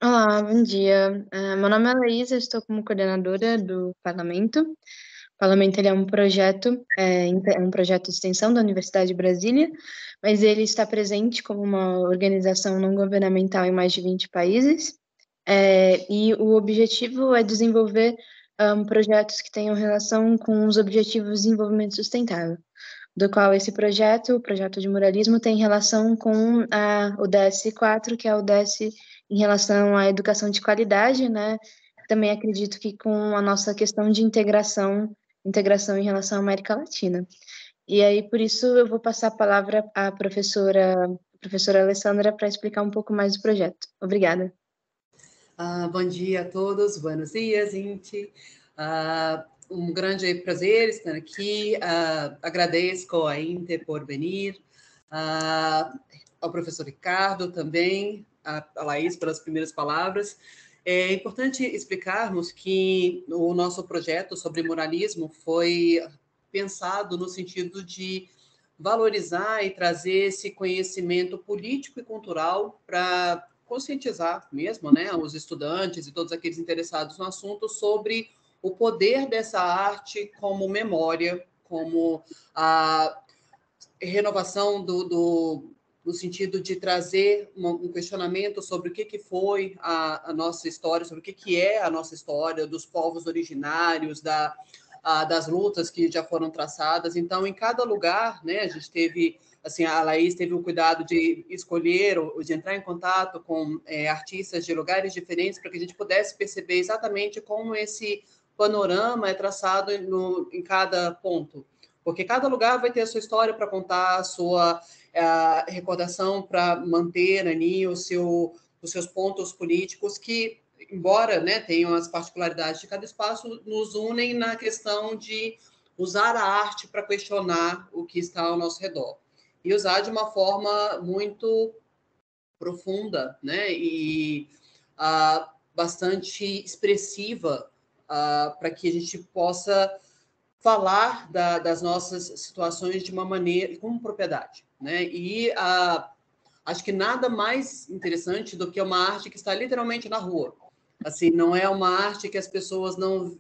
Olá, bom dia. Meu nome é Laís, eu estou como coordenadora do Parlamento. O Parlamento ele é um projeto, é um projeto de extensão da Universidade de Brasília, mas ele está presente como uma organização não governamental em mais de 20 países. E o objetivo é desenvolver projetos que tenham relação com os Objetivos de Desenvolvimento Sustentável, do qual esse projeto, o projeto de muralismo, tem relação com o DS4, que é o DS em relação à educação de qualidade, né? Também acredito que com a nossa questão de integração em relação à América Latina. E aí, por isso, eu vou passar a palavra à professora Alessandra para explicar um pouco mais do projeto. Obrigada. Bom dia a todos, buenos dias, Inti. Um grande prazer estar aqui. Agradeço a Inter por vir, ao professor Ricardo também, a Laís pelas primeiras palavras. É importante explicarmos que o nosso projeto sobre muralismo foi pensado no sentido de valorizar e trazer esse conhecimento político e cultural para conscientizar mesmo, né, os estudantes e todos aqueles interessados no assunto sobre o poder dessa arte como memória, como a renovação no sentido de trazer um questionamento sobre o que foi a nossa história, sobre o que é a nossa história, dos povos originários, das lutas que já foram traçadas. Então, em cada lugar, né, a gente teve, assim, a Laís teve o cuidado de escolher, ou de entrar em contato com artistas de lugares diferentes, para que a gente pudesse perceber exatamente como esse panorama é traçado em cada ponto. Porque cada lugar vai ter a sua história para contar, a sua recordação para manter ali os seus pontos políticos que, embora, né, tenham as particularidades de cada espaço, nos unem na questão de usar a arte para questionar o que está ao nosso redor. E usar de uma forma muito profunda, né, e bastante expressiva, para que a gente possa falar das nossas situações de uma maneira, com propriedade, né? E acho que nada mais interessante do que uma arte que está literalmente na rua. Assim, não é uma arte que as pessoas não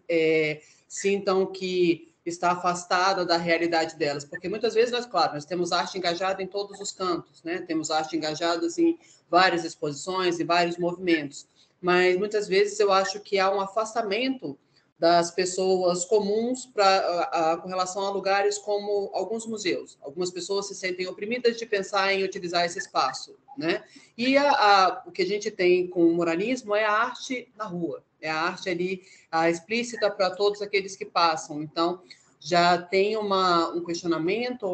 sintam que está afastada da realidade delas, porque muitas vezes nós temos arte engajada em todos os cantos, né? Temos arte engajada em várias exposições e vários movimentos, mas muitas vezes eu acho que há um afastamento das pessoas comuns com relação a lugares como alguns museus. Algumas pessoas se sentem oprimidas de pensar em utilizar esse espaço, né? E o que a gente tem com o muralismo é a arte na rua, é a arte ali explícita para todos aqueles que passam. Então, já tem um questionamento,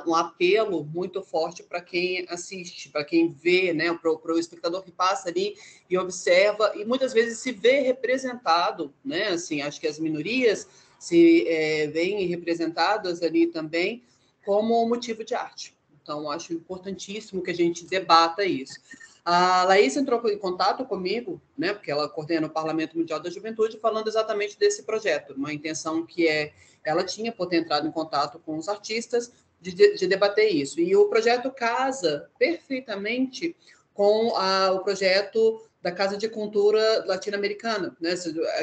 um apelo muito forte para quem assiste, para quem vê, né, para o espectador que passa ali e observa, e muitas vezes se vê representado, né, assim, acho que as minorias se veem representadas ali também como motivo de arte. Então, acho importantíssimo que a gente debata isso. A Laís entrou em contato comigo, né, porque ela coordena o Parlamento Mundial da Juventude, falando exatamente desse projeto, uma intenção que ela tinha por ter entrado em contato com os artistas, de debater isso. E o projeto casa perfeitamente com o projeto da Casa de Cultura Latino-Americana, né,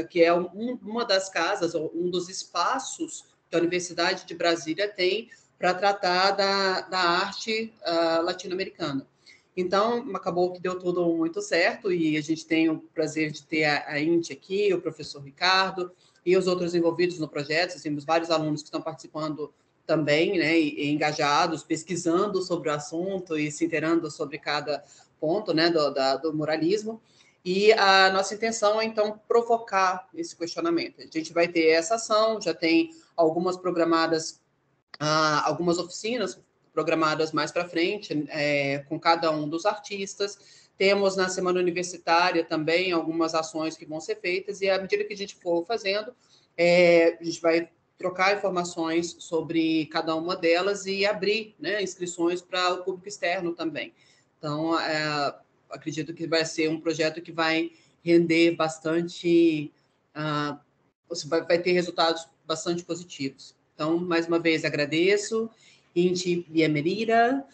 que é uma das casas, um dos espaços que a Universidade de Brasília tem para tratar da arte latino-americana. Então, acabou que deu tudo muito certo e a gente tem o prazer de ter a Inti aqui, o professor Ricardo e os outros envolvidos no projeto. Temos vários alunos que estão participando também, né, e engajados, pesquisando sobre o assunto e se inteirando sobre cada ponto, né, do muralismo. E a nossa intenção é, então, provocar esse questionamento. A gente vai ter essa ação, já tem algumas programadas, algumas oficinas programadas mais para frente, com cada um dos artistas. Temos na semana universitária também algumas ações que vão ser feitas, e à medida que a gente for fazendo, a gente vai trocar informações sobre cada uma delas e abrir, né, inscrições para o público externo também. Então, acredito que vai ser um projeto que vai render bastante, vai ter resultados bastante positivos. Então, mais uma vez, agradeço. Inti, bienvenida.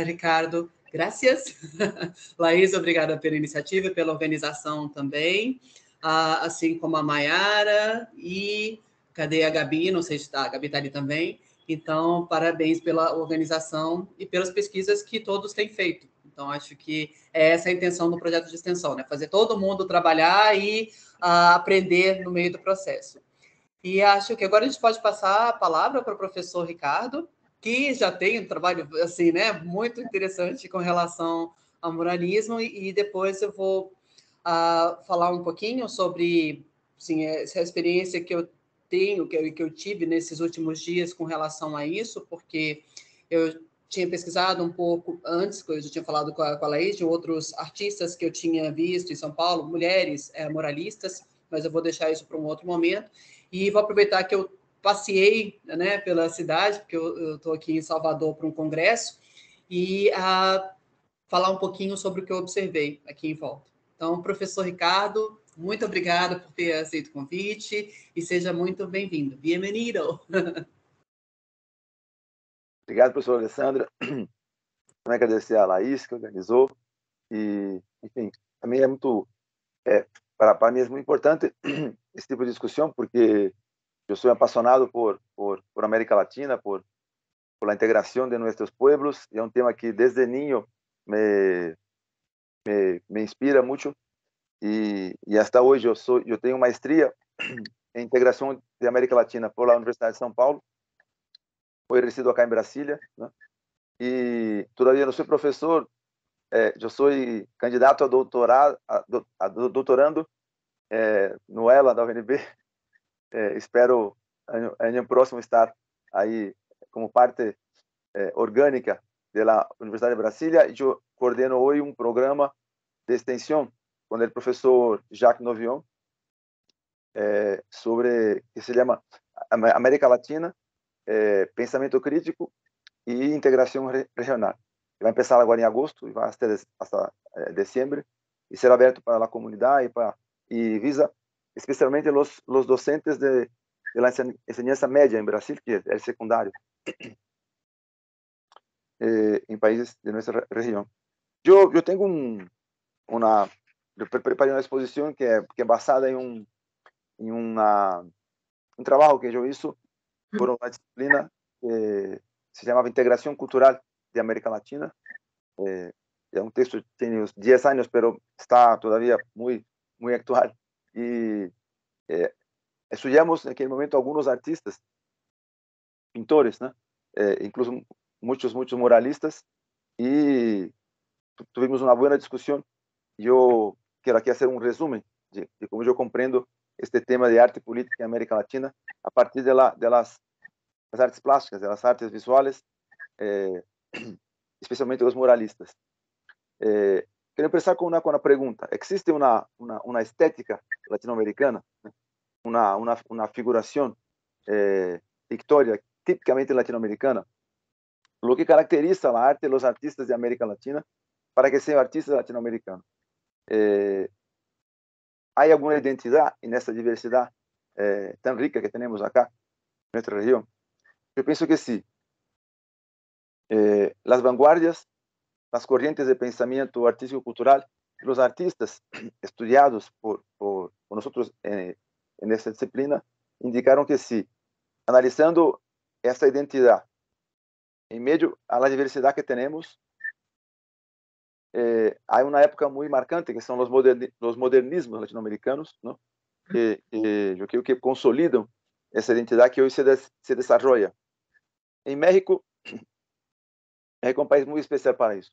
Ricardo, Graças. Laís, obrigada pela iniciativa e pela organização também, assim como a Mayara e cadê a Gabi? Não sei se está, a Gabi está ali também. Então, parabéns pela organização e pelas pesquisas que todos têm feito. Então, acho que é essa a intenção do projeto de extensão, né? Fazer todo mundo trabalhar e aprender no meio do processo. E acho que agora a gente pode passar a palavra para o professor Ricardo, que já tem um trabalho assim, né, muito interessante com relação ao muralismo, e depois eu vou falar um pouquinho sobre assim, essa experiência que eu tenho, que eu tive nesses últimos dias com relação a isso, porque eu tinha pesquisado um pouco antes, que eu já tinha falado com a Laís, de outros artistas que eu tinha visto em São Paulo, mulheres muralistas, mas eu vou deixar isso para um outro momento. E vou aproveitar que eu passei, né, pela cidade, porque eu estou aqui em Salvador para um congresso, e falar um pouquinho sobre o que eu observei aqui em volta. Então, professor Ricardo, muito obrigada por ter aceito o convite e seja muito bem-vindo. Bienvenido! Obrigado, professor Alessandra. Também agradecer a Laís, que organizou. E, enfim, também é muito, para mim é muito importante esse tipo de discussão, porque eu sou apaixonado por América Latina, por la integração de nossos pueblos, e é um tema que desde niño me inspira muito, e até hoje eu tenho maestria em integração de América Latina por la Universidade de São Paulo. Hoy resido acá em Brasília, né? E todavía não sou professor, eu sou candidato a doutorado, doutorando no ELA da UNB. Espero ano próximo estar aí como parte orgânica da Universidade de Brasília. Eu coordeno hoje um programa de extensão com o professor Jacques Novion sobre que se chama América Latina, pensamento crítico e integração regional. Vai começar agora em agosto e vai até dezembro, e será aberto para a comunidade e visa especialmente os docentes de la enseñanza média em Brasil, que é secundário, em países de nossa região. Eu tenho eu preparei uma exposição que é basada em um trabalho que eu hice por uma disciplina que se chamava Integração Cultural de América Latina. É um texto que tem uns 10 anos, mas está todavía muito atual. E estudamos naquele momento alguns artistas, pintores, né? Incluso muitos muralistas, e tivemos uma boa discussão. Eu quero aqui fazer um resumo de como eu compreendo este tema de arte política em América Latina a partir das artes plásticas, das artes visuais, especialmente os muralistas. Quero começar com uma pergunta. Existe uma estética latino-americana, uma figuração pictórica tipicamente latino-americana, o que caracteriza a arte dos artistas de América Latina para que sejam artistas latino-americanos. Há alguma identidade nessa diversidade tão rica que temos acá, em nossa região? Eu penso que sim. As vanguardias, as correntes de pensamento artístico-cultural, os artistas estudados por nós nessa disciplina, indicaram que sim. Analisando essa identidade, em meio à diversidade que temos, há uma época muito marcante, que são os modernismos latino-americanos, não? Que consolidam essa identidade que hoje se desenvolve. Em México, é um país muito especial para isso,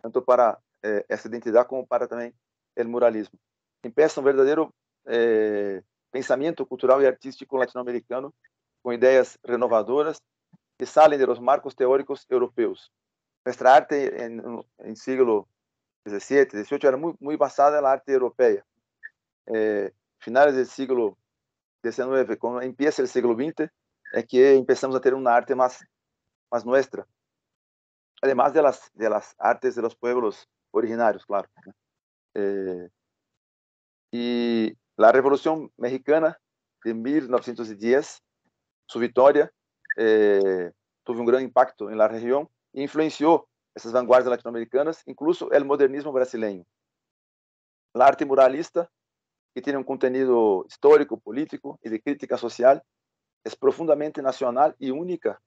tanto para essa identidade como para também o muralismo. Empieza um verdadeiro pensamento cultural e artístico latino-americano com ideias renovadoras que saem de los marcos teóricos europeus. Nossa arte em século XVII, XVIII era muito basada na arte europeia. Finais do século XIX, quando empieza o século XX, é que começamos a ter uma arte mais nossa, además de las artes de los pueblos originarios, claro. E a Revolução Mexicana de 1910, sua vitória, teve um grande impacto na região e influenciou essas vanguardas latino-americanas, incluso o modernismo brasileiro. A arte muralista, que tem um conteúdo histórico, político e de crítica social, é profundamente nacional e única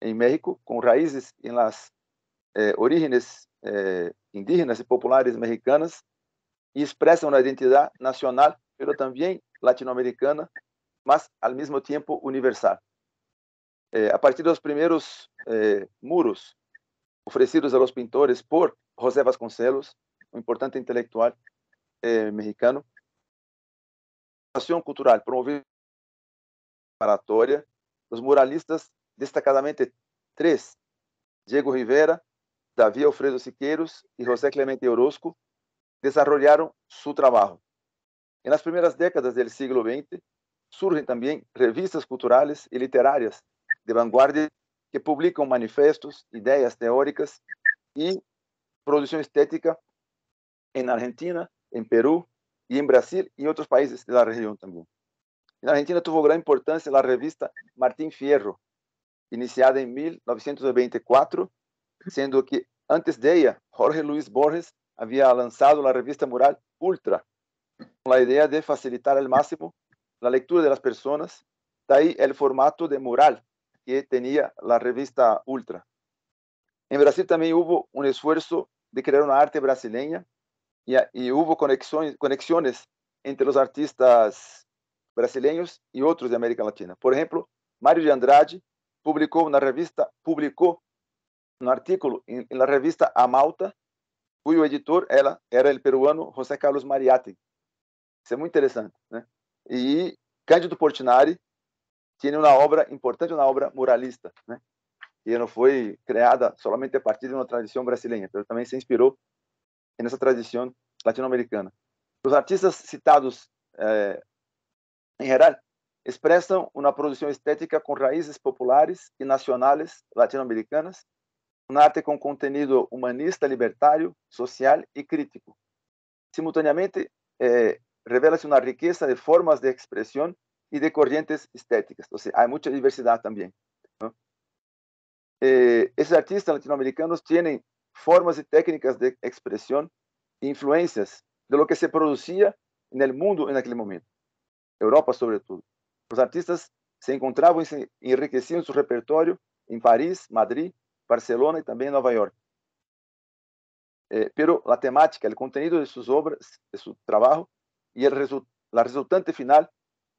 em México, com raízes em las orígenes indígenas e populares mexicanas, e expressa uma identidade nacional, mas também latino-americana, mas ao mesmo tempo universal. A partir dos primeiros muros oferecidos a los pintores por José Vasconcelos, um importante intelectual mexicano, a ação cultural promovida preparatória, os muralistas, destacadamente três, Diego Rivera, Davi Alfredo Siqueiros e José Clemente Orozco, desarrollaram seu trabalho. Nas primeiras décadas do século XX, surgem também revistas culturais e literárias de vanguarda que publicam manifestos, ideias teóricas e produção estética em Argentina, em Peru e em Brasil e outros países da região também. Na Argentina tuvo grande importância a revista Martín Fierro, iniciada em 1924, sendo que antes de ella, Jorge Luis Borges havia lançado a revista mural Ultra, com a ideia de facilitar ao máximo a leitura das pessoas, daí o formato de mural que tinha a revista Ultra. Em Brasil também houve um esforço de criar uma arte brasileira e houve conexões entre os artistas brasileiros e outros de América Latina. Por exemplo, Mário de Andrade publicou um artículo na revista A Malta, cujo editor era o peruano José Carlos Mariátegui. Isso é muito interessante, né? E Cândido Portinari tinha uma obra importante, uma obra muralista, né? Que não foi criada somente a partir de uma tradição brasileira, mas também se inspirou nessa tradição latino-americana. Os artistas citados em geral expressam uma produção estética com raízes populares e nacionais latino-americanas, uma arte com conteúdo humanista, libertário, social e crítico. Simultaneamente, revela-se uma riqueza de formas de expressão e de correntes estéticas. Ou seja, há muita diversidade também, ¿no? Esses artistas latino-americanos têm formas e técnicas de expressão e influências de lo que se produzia no mundo naquele momento, Europa sobretudo. Os artistas se encontravam e se enriqueciam seu repertório em Paris, Madrid, Barcelona e também Nova York. Pero a temática, o conteúdo de suas obras, de seu trabalho e a resultante final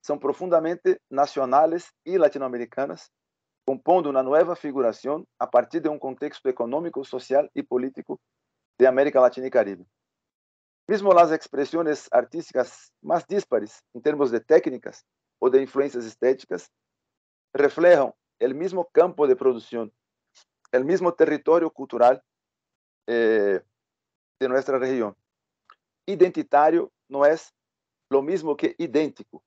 são profundamente nacionais e latino-americanas, compondo uma nova figuração a partir de um contexto econômico, social e político de América Latina e Caribe. Mesmo as expressões artísticas mais díspares em termos de técnicas ou de influências estéticas reflejam o mesmo campo de produção, o mesmo território cultural de nossa região. Identitário não é o mesmo que idêntico.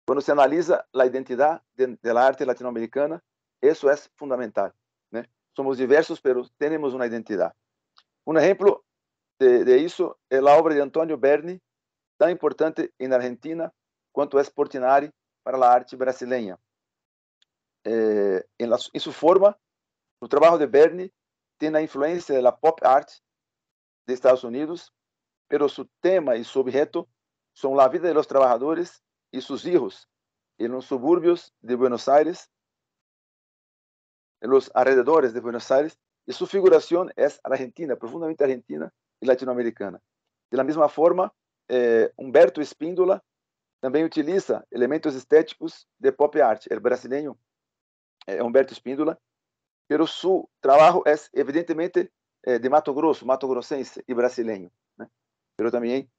Quando se analisa a identidade da arte latino-americana, isso é fundamental, né? Somos diversos, mas temos uma identidade. Um exemplo de isso é a obra de Antônio Berni, tão importante na Argentina quanto é Portinari para a arte brasileira. Em sua forma, o trabalho de Berni tem a influência da pop art de Estados Unidos, mas seu tema e seu objeto são a vida de los trabalhadores e seus filhos em los subúrbios de Buenos Aires, em los alrededores de Buenos Aires, e sua figuração é argentina, profundamente argentina e latino-americana. Da mesma forma, Humberto Espíndola também utiliza elementos estéticos de pop art. O brasileiro Humberto Espíndola, mas seu trabalho é evidentemente de Mato Grosso, mato-grossense e brasileiro, né? Mas também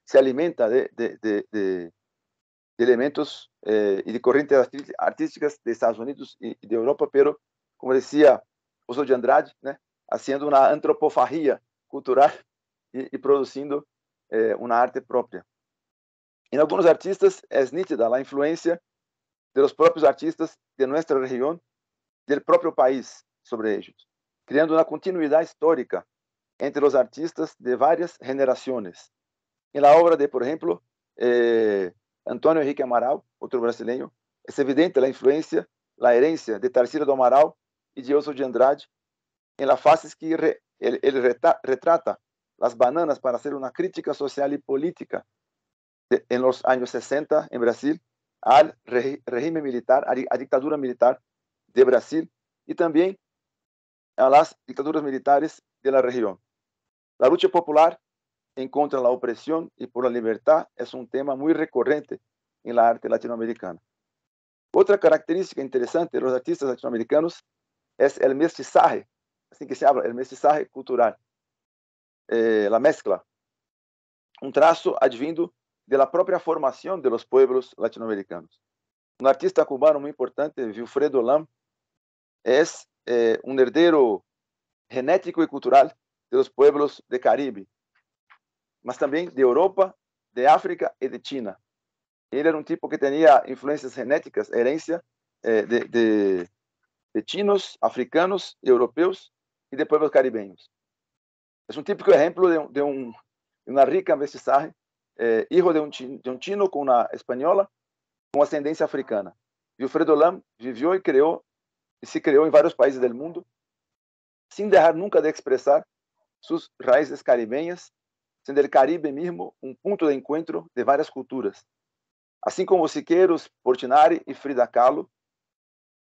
se alimenta de elementos e de correntes artísticas de Estados Unidos e de Europa, pero, como dizia Oswald de Andrade, né, fazendo uma antropofagia cultural e produzindo uma arte própria. Em alguns artistas é nítida a influência dos próprios artistas de nossa região, do próprio país sobre eles, criando uma continuidade histórica entre os artistas de várias gerações. Em la obra de, por exemplo, Antônio Henrique Amaral, outro brasileiro, é evidente a influência, a herência de Tarsila do Amaral e de Oswald de Andrade en las fases que él retrata las bananas para hacer una crítica social y política en los años 60 en Brasil al régimen militar, a dictadura militar de Brasil y también a las dictaduras militares de la región. La lucha popular en contra de la opresión y por la libertad es un tema muy recurrente en la arte latinoamericana. Otra característica interesante de los artistas latinoamericanos es el mestizaje, así que se habla, el mestizaje cultural, la mezcla, un trazo advindo de la propia formación de los pueblos latinoamericanos. Un artista cubano muy importante, Wilfredo Lam, es un heredero genético y cultural de los pueblos de Caribe, mas también de Europa, de África y de China. Él era un tipo que tenía influencias genéticas, herencia de chinos, africanos, europeos y de pueblos caribeños. Es un típico ejemplo de una rica mestizaje, hijo de un chino con una española con ascendencia africana. Wilfredo Lam vivió y se creó en varios países del mundo, sin dejar nunca de expresar sus raíces caribeñas, siendo el Caribe mismo un punto de encuentro de varias culturas. Así como Siqueiros, Portinari y Frida Kahlo,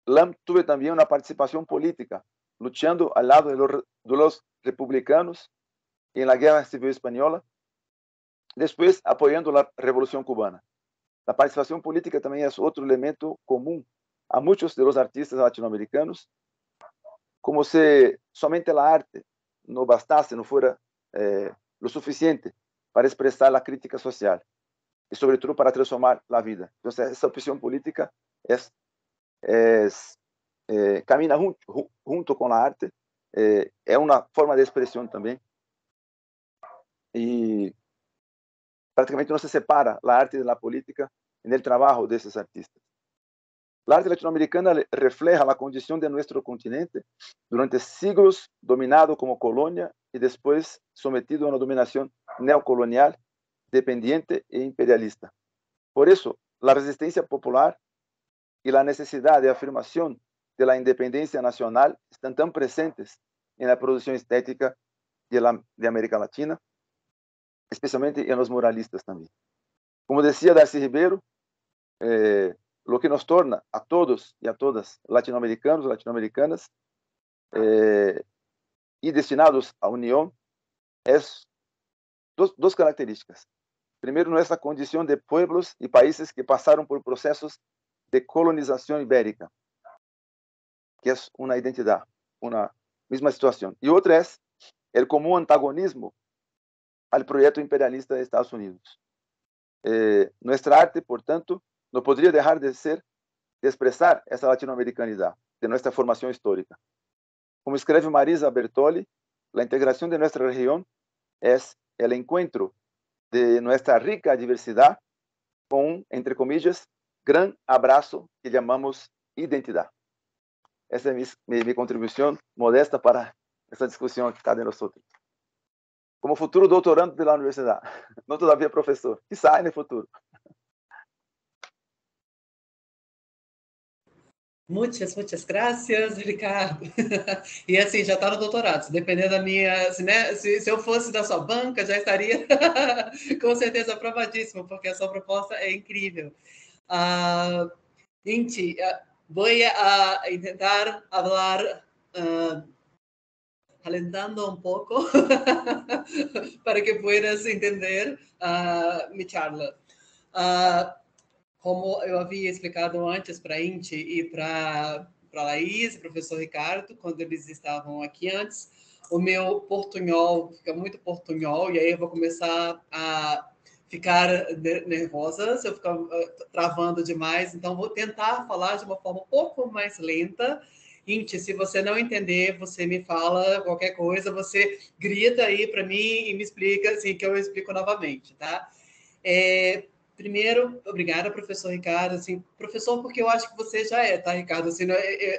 Lam tuvo también una participación política, luchando al lado de los republicanos en la Guerra Civil Española, después apoyando la Revolución Cubana. La participación política también es otro elemento común a muchos de los artistas latinoamericanos, como si somente la arte no bastase, no fuera lo suficiente para expresar la crítica social y sobre todo para transformar la vida. Entonces, esa opción política camina junto con la arte, es una forma de expresión también, y prácticamente no se separa la arte de la política en el trabajo de esos artistas. La arte latinoamericana refleja la condición de nuestro continente durante siglos dominado como colonia y después sometido a una dominación neocolonial, dependiente e imperialista. Por eso, la resistencia popular y la necesidad de afirmación de la independencia nacional están tan presentes en la producción estética de América Latina, especialmente en los muralistas también. Como decía Darcy Ribeiro, lo que nos torna a todos y a todas latinoamericanos, latinoamericanas y destinados a unión es dos características. Primero, nuestra condición de pueblos y países que pasaron por procesos de colonización ibérica, que es una identidad, una misma situación. Y otra es el común antagonismo al proyecto imperialista de Estados Unidos. Nuestra arte, por tanto, no podría dejar de expresar esa latinoamericanidad de nuestra formación histórica. Como escribe Marisa Bertoli, la integración de nuestra región es el encuentro de nuestra rica diversidad con un, entre comillas, gran abrazo que llamamos identidad. Esa es mi contribución modesta para esta discusión que está de nosotros. Como futuro doutorando de la universidad, no todavía profesor, quizá en el futuro. Muitas graças, Ricardo. E assim, já está no doutorado. Dependendo da minha. Se eu fosse da sua banca, já estaria com certeza aprovadíssimo, porque a sua proposta é incrível. Gente, vou tentar falar alentando um pouco para que puedas entender minha charla. Como eu havia explicado antes para a Inti e para a Laís, professor Ricardo, quando eles estavam aqui antes, o meu portunhol fica muito portunhol, e aí eu vou começar a ficar nervosa se eu ficar travando demais, então vou tentar falar de uma forma um pouco mais lenta. Inti, se você não entender, você me fala qualquer coisa, você grita aí para mim e me explica, assim, que eu explico novamente, tá? Primeiro, obrigada, professor Ricardo. Assim, professor, porque eu acho que você já tá, Ricardo? Assim,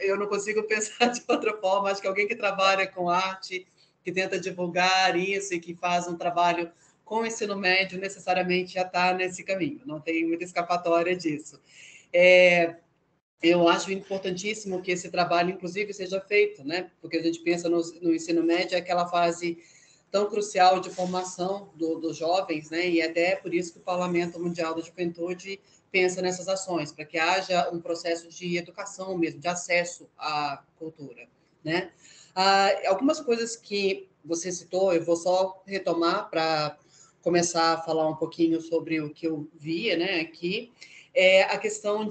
eu não consigo pensar de outra forma. Acho que alguém que trabalha com arte, que tenta divulgar isso e que faz um trabalho com o ensino médio, necessariamente já está nesse caminho. Não tem muita escapatória disso. eu acho importantíssimo que esse trabalho, inclusive, seja feito, né? Porque a gente pensa no ensino médio, é aquela fase tão crucial de formação dos jovens, né? E até por isso que o Parlamento Mundial da Juventude pensa nessas ações, para que haja um processo de educação mesmo, de acesso à cultura, né? Algumas coisas que você citou, eu vou só retomar para começar a falar um pouquinho sobre o que eu via, né, aqui, é a questão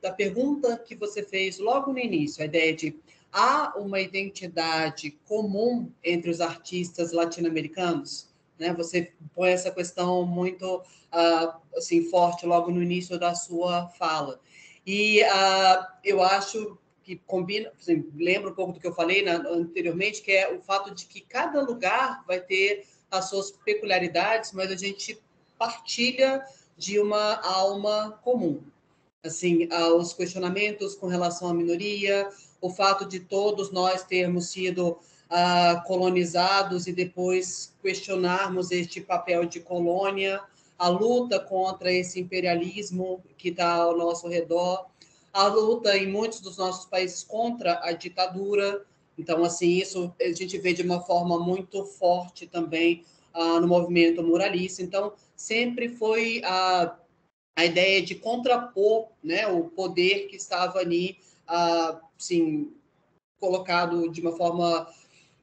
da pergunta que você fez logo no início, a ideia de há uma identidade comum entre os artistas latino-americanos, né? Você põe essa questão muito assim forte logo no início da sua fala. E eu acho que combina, assim, lembra um pouco do que eu falei anteriormente, que é o fato de que cada lugar vai ter as suas peculiaridades, mas a gente partilha de uma alma comum. Assim, os questionamentos com relação à minoria, o fato de todos nós termos sido colonizados e depois questionarmos este papel de colônia, a luta contra esse imperialismo que está ao nosso redor, a luta em muitos dos nossos países contra a ditadura. Então, assim, isso a gente vê de uma forma muito forte também no movimento muralista. Então, sempre foi a ideia de contrapor, né, o poder que estava ali, assim, colocado de uma forma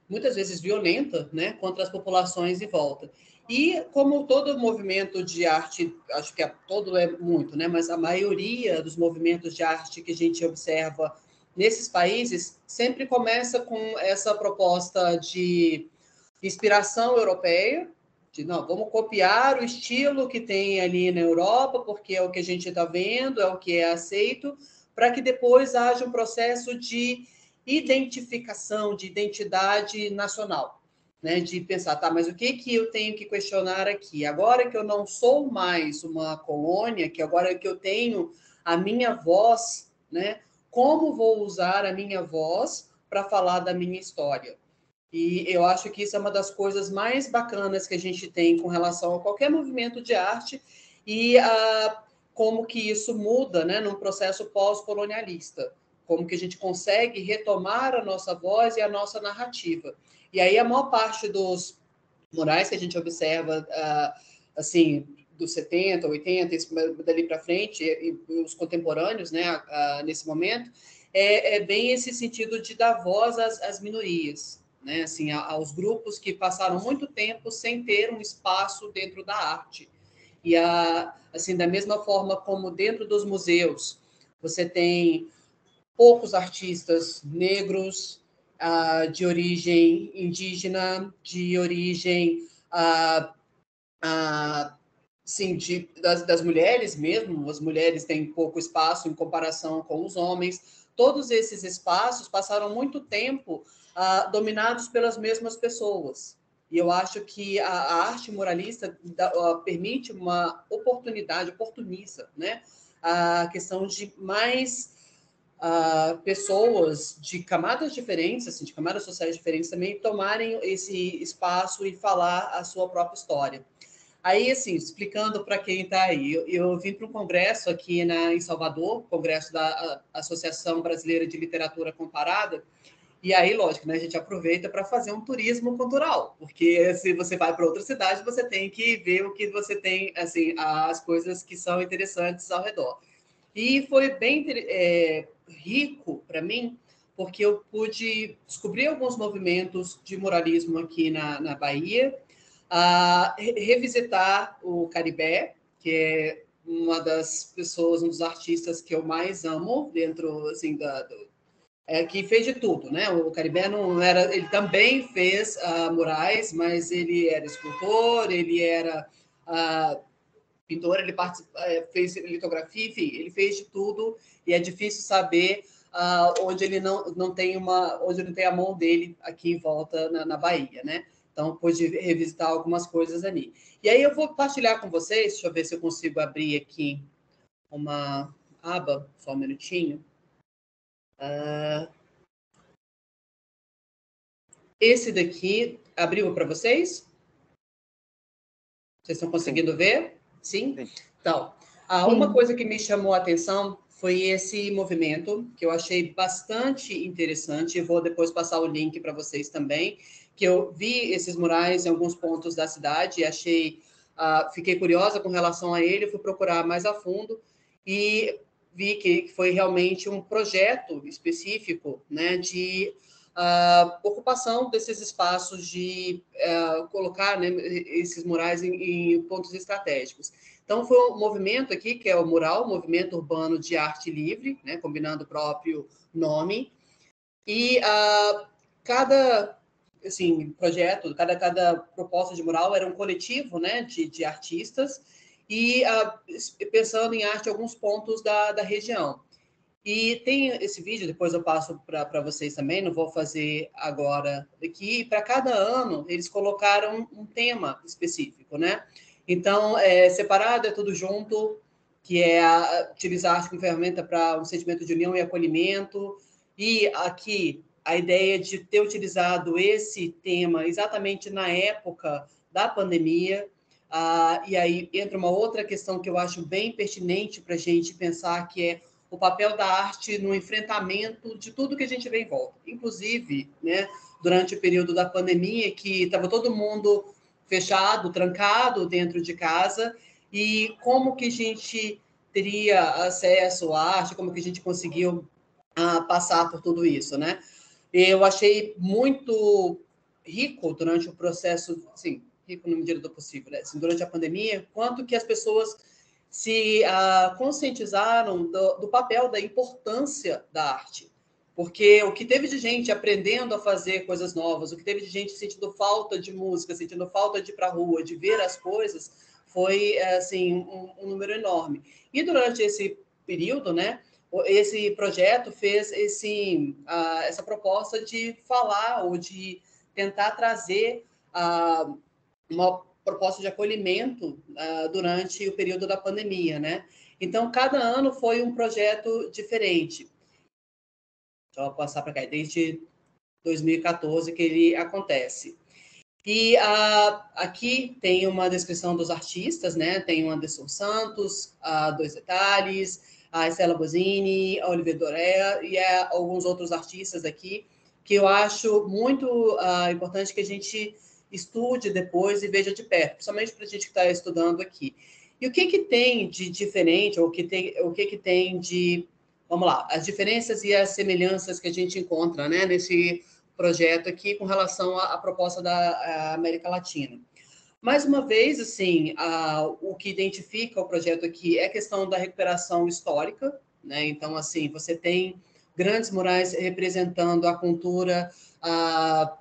muitas vezes violenta, né, contra as populações em volta. E como todo movimento de arte, acho que todo é muito, né, mas a maioria dos movimentos de arte que a gente observa nesses países sempre começa com essa proposta de inspiração europeia, de não, vamos copiar o estilo que tem ali na Europa, porque é o que a gente está vendo, é o que é aceito, para que depois haja um processo de identificação, de identidade nacional, né? De pensar, tá, mas o que eu tenho que questionar aqui? Agora que eu não sou mais uma colônia, que agora que eu tenho a minha voz, né? Como vou usar a minha voz para falar da minha história? E eu acho que isso é uma das coisas mais bacanas que a gente tem com relação a qualquer movimento de arte e como que isso muda, né, num processo pós-colonialista, como que a gente consegue retomar a nossa voz e a nossa narrativa. E aí a maior parte dos murais que a gente observa, assim, dos 70, 80, dali para frente, e os contemporâneos, né, nesse momento, é bem esse sentido de dar voz às minorias, né, assim, aos grupos que passaram muito tempo sem ter um espaço dentro da arte. E, assim, da mesma forma como dentro dos museus, você tem poucos artistas negros, de origem indígena, de origem sim, das mulheres mesmo, as mulheres têm pouco espaço em comparação com os homens. Todos esses espaços passaram muito tempo dominados pelas mesmas pessoas. E eu acho que a arte muralista permite uma oportunidade, oportuniza, né? A questão de mais pessoas de camadas diferentes, assim, de camadas sociais diferentes também tomarem esse espaço e falar a sua própria história. Aí, assim, explicando para quem está aí, eu vim para um congresso aqui em Salvador, congresso da Associação Brasileira de Literatura Comparada, e aí, lógico, né, a gente aproveita para fazer um turismo cultural, porque se você vai para outra cidade, você tem que ver o que você tem, assim, as coisas que são interessantes ao redor. E foi bem rico para mim, porque eu pude descobrir alguns movimentos de muralismo aqui na Bahia, revisitar o Caribé, que é uma das pessoas, um dos artistas que eu mais amo dentro, assim, que fez de tudo, né? O Caribé não era, ele também fez murais, mas ele era escultor, ele era pintor, ele fez litografia, enfim, ele fez de tudo e é difícil saber onde ele não tem onde não tem a mão dele aqui em volta na Bahia, né? Então, pude revisitar algumas coisas ali. E aí eu vou partilhar com vocês, deixa eu ver se eu consigo abrir aqui uma aba, só um minutinho. Esse daqui abriu para vocês? Vocês estão conseguindo ver? Sim? Sim. Então, uma coisa que me chamou a atenção foi esse movimento que eu achei bastante interessante, e vou depois passar o link para vocês também, que eu vi esses murais em alguns pontos da cidade e achei, fiquei curiosa com relação a ele, fui procurar mais a fundo e vi que foi realmente um projeto específico, né, de ocupação desses espaços, de colocar, né, esses murais em pontos estratégicos. Então, foi um movimento aqui, que é o Mural, Movimento Urbano de Arte Livre, né, combinando o próprio nome, e cada assim, projeto, cada proposta de mural era um coletivo, né, de artistas, e pensando em arte em alguns pontos da região. E tem esse vídeo, depois eu passo para vocês também, não vou fazer agora aqui. Para cada ano, eles colocaram um tema específico, né? Então, separado, é tudo junto, que é utilizar a arte como ferramenta para um sentimento de união e acolhimento. E aqui, a ideia de ter utilizado esse tema exatamente na época da pandemia. E aí entra uma outra questão que eu acho bem pertinente para a gente pensar, que é o papel da arte no enfrentamento de tudo que a gente vê em volta. Inclusive, né, durante o período da pandemia, que estava todo mundo fechado, trancado dentro de casa, e como que a gente teria acesso à arte, como que a gente conseguiu passar por tudo isso, né? Eu achei muito rico durante o processo, assim, rico na medida do possível, né? Assim, durante a pandemia, quanto que as pessoas se conscientizaram do papel, da importância da arte. Porque o que teve de gente aprendendo a fazer coisas novas, o que teve de gente sentindo falta de música, sentindo falta de ir para a rua, de ver as coisas, foi assim, um número enorme. E durante esse período, né, esse projeto fez essa proposta de falar ou de tentar trazer uma proposta de acolhimento durante o período da pandemia, né? Então, cada ano foi um projeto diferente. Deixa eu passar para cá, desde 2014 que ele acontece. E aqui tem uma descrição dos artistas, né? Tem o Anderson Santos, Dois Detalhes, a Estela Bosini, a Olivier Doré e alguns outros artistas aqui, que eu acho muito importante que a gente estude depois e veja de perto, principalmente para a gente que está estudando aqui. E o que tem de diferente, ou o que tem de... Vamos lá, as diferenças e as semelhanças que a gente encontra, né, nesse projeto aqui com relação à proposta da América Latina. Mais uma vez, assim, o que identifica o projeto aqui é a questão da recuperação histórica, né? Então, assim, você tem grandes murais representando a cultura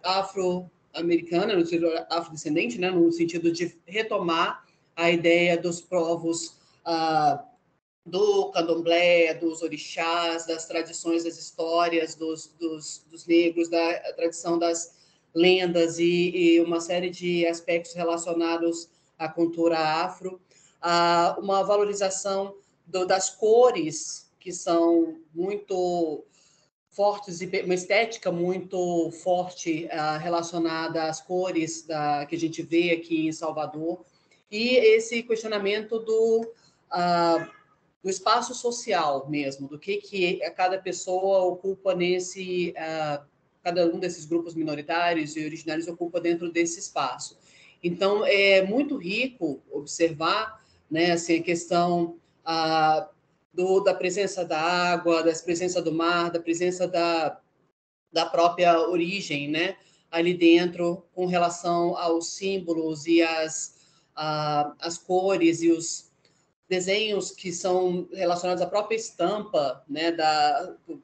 afro-americana, no sentido afrodescendente, né? No sentido de retomar a ideia dos povos do candomblé, dos orixás, das tradições, das histórias dos negros, da tradição das lendas e uma série de aspectos relacionados à cultura afro, uma valorização das cores, que são muito fortes, e uma estética muito forte relacionada às cores que a gente vê aqui em Salvador, e esse questionamento do espaço social mesmo, do que cada pessoa ocupa cada um desses grupos minoritários e originários ocupa dentro desse espaço. Então, é muito rico observar, né, assim, a questão da presença da água, da presença do mar, da presença da própria origem, né, ali dentro, com relação aos símbolos e as cores e os desenhos que são relacionados à própria estampa, né,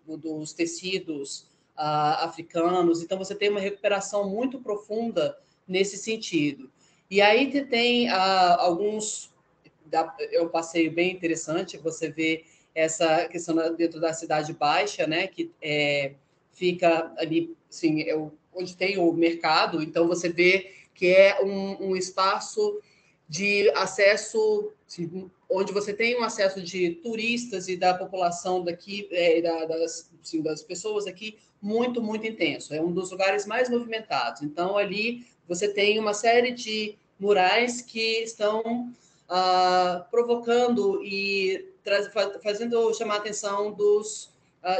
dos tecidos africanos. Então, você tem uma recuperação muito profunda nesse sentido. E aí tem alguns... É um passeio bem interessante, você vê essa questão dentro da Cidade Baixa, né, que fica ali, assim, onde tem o mercado. Então, você vê que é um espaço de acesso, assim, onde você tem um acesso de turistas e da população daqui, das pessoas aqui, muito, muito intenso. É um dos lugares mais movimentados. Então, ali você tem uma série de murais que estão provocando e fazendo chamar a atenção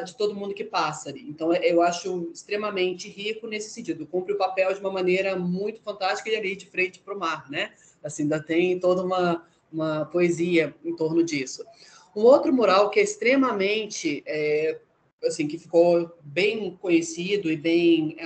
de todo mundo que passa ali. Então, eu acho extremamente rico nesse sentido. Cumpre o papel de uma maneira muito fantástica e ali de frente para o mar, né? Assim, ainda tem toda uma poesia em torno disso. Um outro mural que é extremamente, assim, que ficou bem conhecido e bem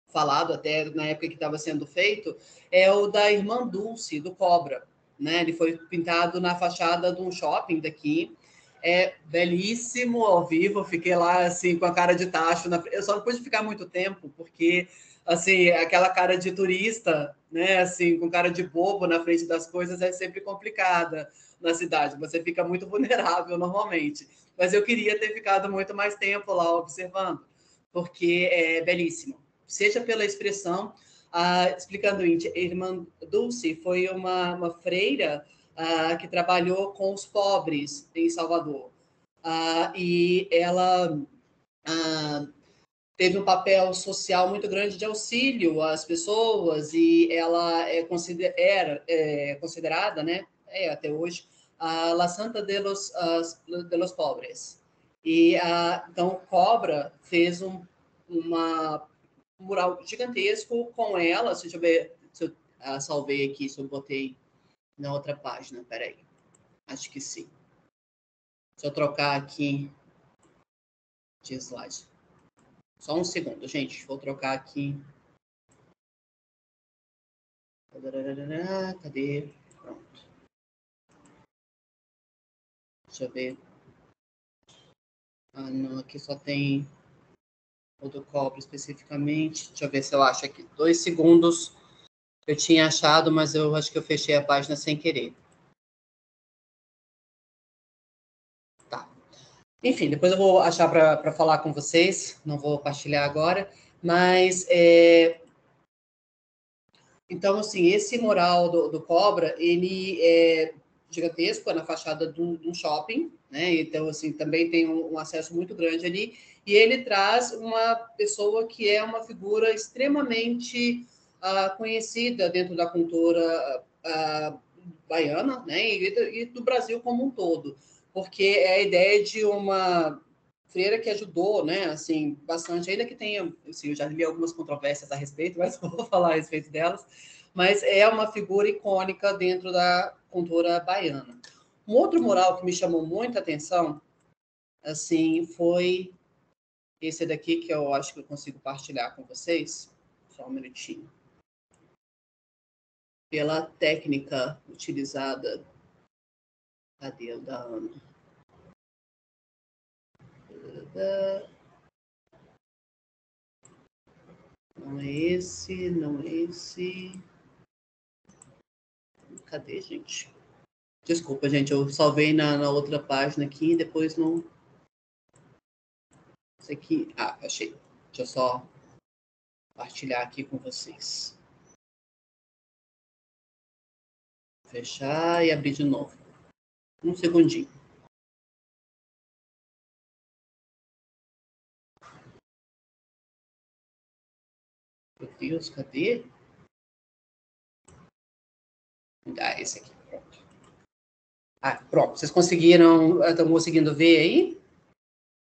falado até na época que estava sendo feito, é o da Irmã Dulce, do Cobra, né? Ele foi pintado na fachada de um shopping daqui. É belíssimo ao vivo, fiquei lá assim com a cara de tacho. Eu só não pude ficar muito tempo, porque assim, aquela cara de turista, né, assim, com cara de bobo na frente das coisas é sempre complicada na cidade. Você fica muito vulnerável normalmente. Mas eu queria ter ficado muito mais tempo lá observando, porque é belíssimo. Seja pela expressão, explicando, Irmã Dulce foi uma freira que trabalhou com os pobres em Salvador. E ela teve um papel social muito grande de auxílio às pessoas, e ela era considerada, né, até hoje, a La Santa de los Pobres. E então Cobra fez um mural gigantesco com ela. Deixa eu ver se eu salvei aqui, se eu botei na outra página. Peraí. Acho que sim. Deixa eu trocar aqui de slide. Só um segundo, gente. Vou trocar aqui. Cadê? Pronto. Deixa eu ver. Não, aqui só tem o do Cobra especificamente. Deixa eu ver se eu acho aqui. 2 segundos. Eu tinha achado, mas eu acho que eu fechei a página sem querer. Tá. Enfim, depois eu vou achar para falar com vocês. Não vou partilhar agora. Mas, então, assim, esse mural do Cobra, ele é gigantesco, é na fachada de um shopping, né? Então, assim, também tem um acesso muito grande ali. E ele traz uma pessoa que é uma figura extremamente conhecida dentro da cultura baiana, né? E do Brasil como um todo, porque é a ideia de uma freira que ajudou, né? Assim, bastante, ainda que tenha, assim, eu já li algumas controvérsias a respeito, mas não vou falar a respeito delas. Mas é uma figura icônica dentro da cultura baiana. Um outro mural que me chamou muita atenção, assim, foi esse daqui, que eu acho que eu consigo partilhar com vocês. Só um minutinho. Pela técnica utilizada. Cadê o da Ana? Não é esse, não é esse. Cadê, gente? Desculpa, gente, eu salvei na outra página aqui e depois não... Isso aqui... achei. Deixa eu só compartilhar aqui com vocês. Fechar e abrir de novo. Um segundinho. Meu Deus, cadê? Esse aqui. Pronto. Pronto. Vocês conseguiram... Estão conseguindo ver aí?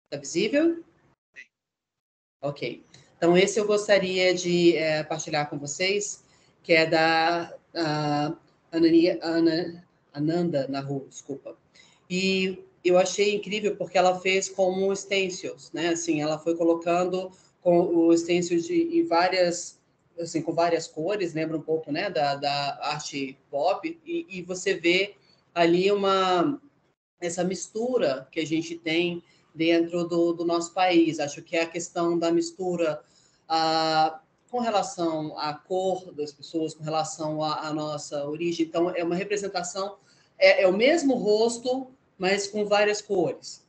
Está visível? Sim. Ok. Então, esse eu gostaria de partilhar com vocês, que é da Ananda Nahu, desculpa. E eu achei incrível porque ela fez como stencils, né? Assim, ela foi colocando com o stencil em várias, assim, com várias cores, lembra um pouco, né, da arte pop, e você vê ali essa mistura que a gente tem dentro do nosso país. Acho que é a questão da mistura com relação à cor das pessoas, com relação à nossa origem. Então, é uma representação, é o mesmo rosto, mas com várias cores.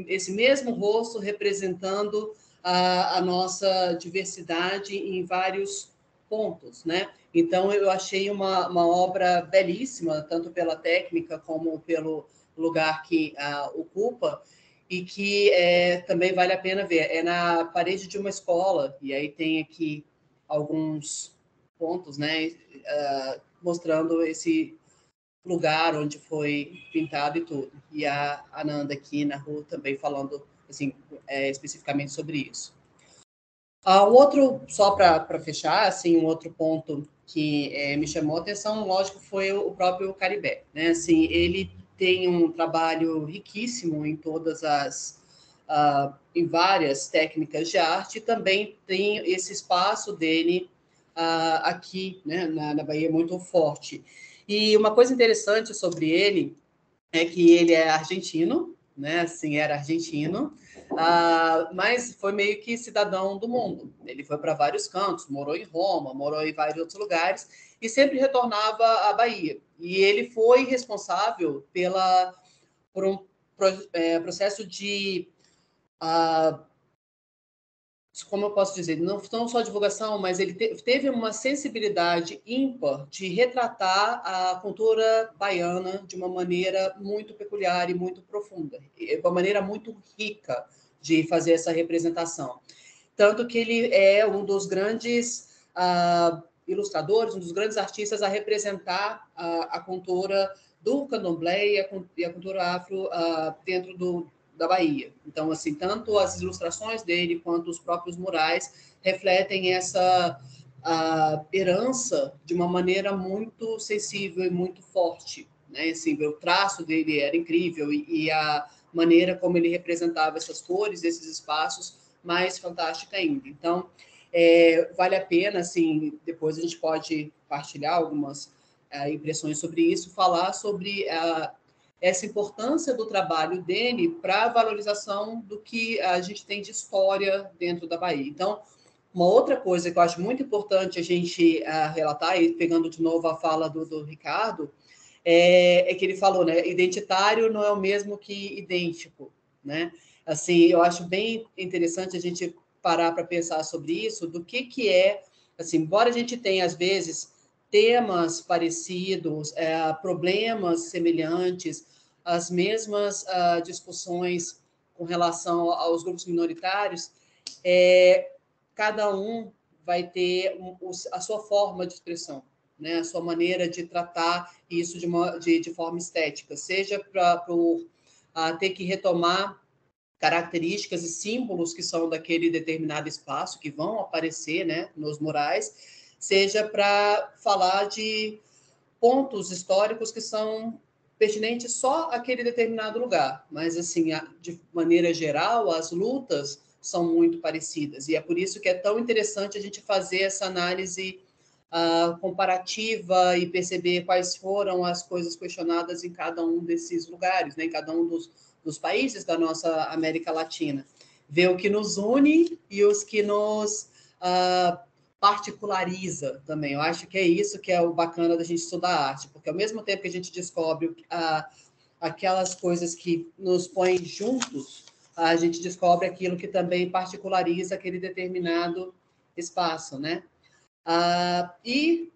Esse mesmo rosto representando a nossa diversidade em vários pontos, né? Então, eu achei uma obra belíssima, tanto pela técnica como pelo lugar que ocupa, e que também vale a pena ver. É na parede de uma escola, e aí tem aqui alguns pontos, né, mostrando lugar onde foi pintado e tudo. E a Ananda aqui na rua também falando assim, especificamente sobre isso. Um outro, só para fechar, assim, um outro ponto que me chamou a atenção, lógico, foi o próprio Caribé, né? Assim, ele tem um trabalho riquíssimo em todas as em várias técnicas de arte, e também tem esse espaço dele aqui, né, na Bahia, muito forte. E uma coisa interessante sobre ele é que ele é argentino, né? Assim, era argentino, mas foi meio que cidadão do mundo. Ele foi para vários cantos, morou em Roma, morou em vários outros lugares e sempre retornava à Bahia. E ele foi responsável por um processo de como eu posso dizer, não só divulgação, mas ele teve uma sensibilidade ímpar de retratar a cultura baiana de uma maneira muito peculiar e muito profunda, uma maneira muito rica de fazer essa representação. Tanto que ele é um dos grandes ilustradores, um dos grandes artistas a representar a cultura do candomblé e a cultura afro dentro da Bahia. Então, assim, tanto as ilustrações dele quanto os próprios murais refletem essa herança de uma maneira muito sensível e muito forte, né? Assim, o traço dele era incrível e a maneira como ele representava essas cores, esses espaços, mais fantástica ainda. Então, vale a pena, assim, depois a gente pode partilhar algumas impressões sobre isso, falar sobre essa importância do trabalho dele para a valorização do que a gente tem de história dentro da Bahia. Então, uma outra coisa que eu acho muito importante a gente relatar, e pegando de novo a fala do Ricardo, é que ele falou, né, identitário não é o mesmo que idêntico, né? Assim, eu acho bem interessante a gente parar para pensar sobre isso, do que é, assim, embora a gente tenha, às vezes, temas parecidos, problemas semelhantes, as mesmas discussões com relação aos grupos minoritários, cada um vai ter a sua forma de expressão, né? A sua maneira de tratar isso de forma estética, seja por ter que retomar características e símbolos que são daquele determinado espaço, que vão aparecer, né, nos murais, seja para falar de pontos históricos que são pertinentes só àquele determinado lugar. Mas, assim, de maneira geral, as lutas são muito parecidas. E é por isso que é tão interessante a gente fazer essa análise comparativa e perceber quais foram as coisas questionadas em cada um desses lugares, né, em cada um dos países da nossa América Latina. Ver o que nos une e os que nos particulariza também. Eu acho que é isso que é o bacana da gente estudar arte, porque ao mesmo tempo que a gente descobre aquelas coisas que nos põem juntos, a gente descobre aquilo que também particulariza aquele determinado espaço, né? E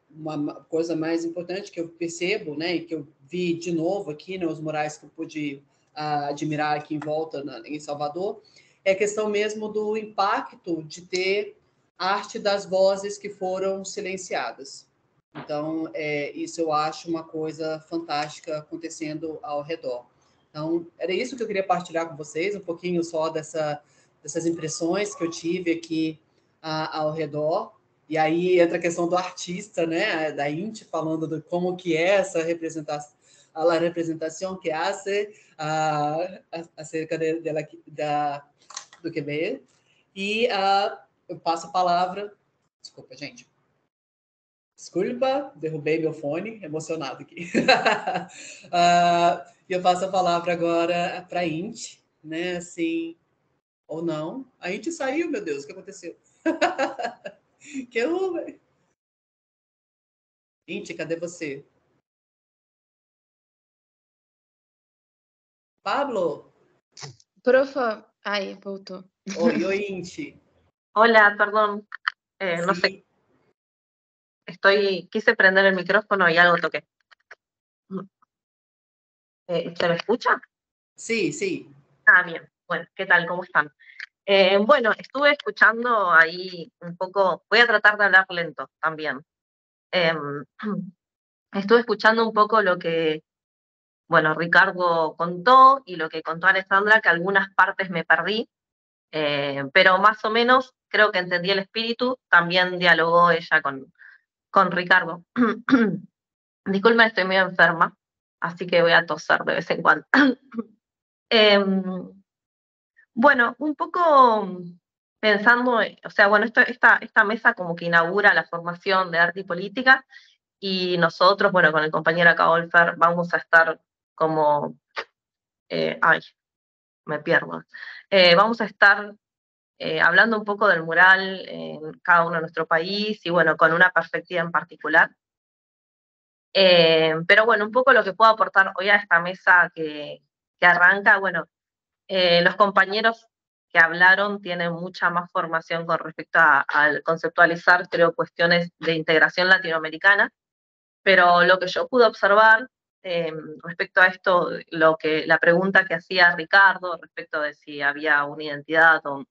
uma coisa mais importante que eu percebo, né, e que eu vi de novo aqui nos murais que eu pude admirar aqui em volta em Salvador, é a questão mesmo do impacto de ter arte das vozes que foram silenciadas. Então, isso eu acho uma coisa fantástica acontecendo ao redor. Então, era isso que eu queria partilhar com vocês, um pouquinho só dessas impressões que eu tive aqui ao redor. E aí entra a questão do artista, né, da Inti, falando de como que é essa representação, a representação que hace acerca do Quebec. E eu passo a palavra... Desculpa, gente. Desculpa, derrubei meu fone, emocionado aqui. E eu passo a palavra agora para a Inti, né, assim, ou não. A Inti saiu, meu Deus, o que aconteceu? Que eu... Inti, cadê você? Pablo? Profa, ahí, voltó. Oi, Inti. Hola, perdón, no Sí. sé, quise prender el micrófono y algo toqué. ¿Se me escucha? Sí, sí. Bien, bueno, ¿qué tal? ¿Cómo están? Bueno, estuve escuchando ahí un poco, voy a tratar de hablar lento también. estuve escuchando un poco lo que, bueno, Ricardo contó y lo que contó Alessandra, que algunas partes me perdí, pero más o menos creo que entendí el espíritu. También dialogó ella con Ricardo. Disculpen, estoy medio enferma, así que voy a toser de vez en cuando. Bueno, un poco pensando, o sea, bueno, esta mesa como que inaugura la formación de arte y política, y nosotros, bueno, con el compañero acá, Olfer, vamos a estar como, ay, me pierdo, vamos a estar hablando un poco del mural en cada uno de nuestro país, y bueno, con una perspectiva en particular. Pero bueno, un poco lo que puedo aportar hoy a esta mesa que arranca, bueno, los compañeros que hablaron tienen mucha más formación con respecto al conceptualizar, creo, cuestiones de integración latinoamericana, pero lo que yo pude observar respecto a esto, la pregunta que hacía Ricardo respecto de si había una identidad o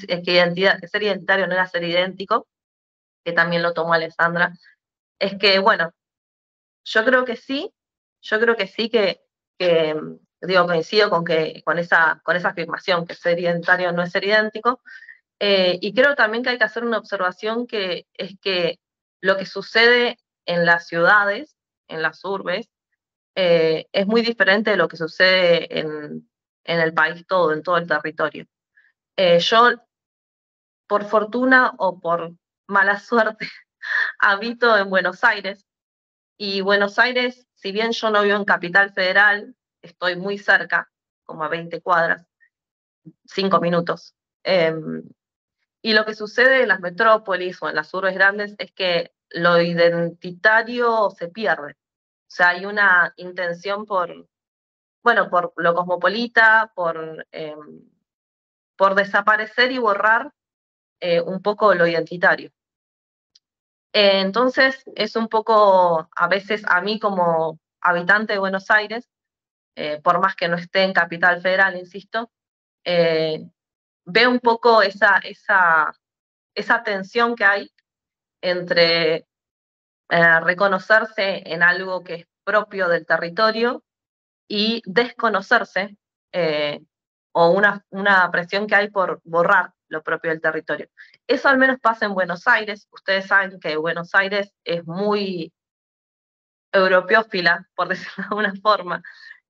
que ser identitario no era ser idéntico, que también lo tomó Alessandra, es que, bueno, yo creo que sí, que digo, coincido con esa afirmación, que ser identitario no es ser idéntico, y creo también que hay que hacer una observación, que es que lo que sucede en las ciudades, en las urbes, es muy diferente de lo que sucede en el país todo, en todo el territorio. Yo, por fortuna o por mala suerte, habito en Buenos Aires, y Buenos Aires, si bien yo no vivo en Capital Federal, estoy muy cerca, como a 20 cuadras, 5 minutos. Y lo que sucede en las metrópolis o en las urbes grandes es que lo identitario se pierde. O sea, hay una intención bueno, por lo cosmopolita, por desaparecer y borrar un poco lo identitario. Entonces, es un poco, a veces a mí como habitante de Buenos Aires, por más que no esté en Capital Federal, insisto, veo un poco esa tensión que hay entre reconocerse en algo que es propio del territorio y desconocerse, o una presión que hay por borrar lo propio del territorio. Eso al menos pasa en Buenos Aires. Ustedes saben que Buenos Aires es muy europeófila, por decirlo de alguna forma.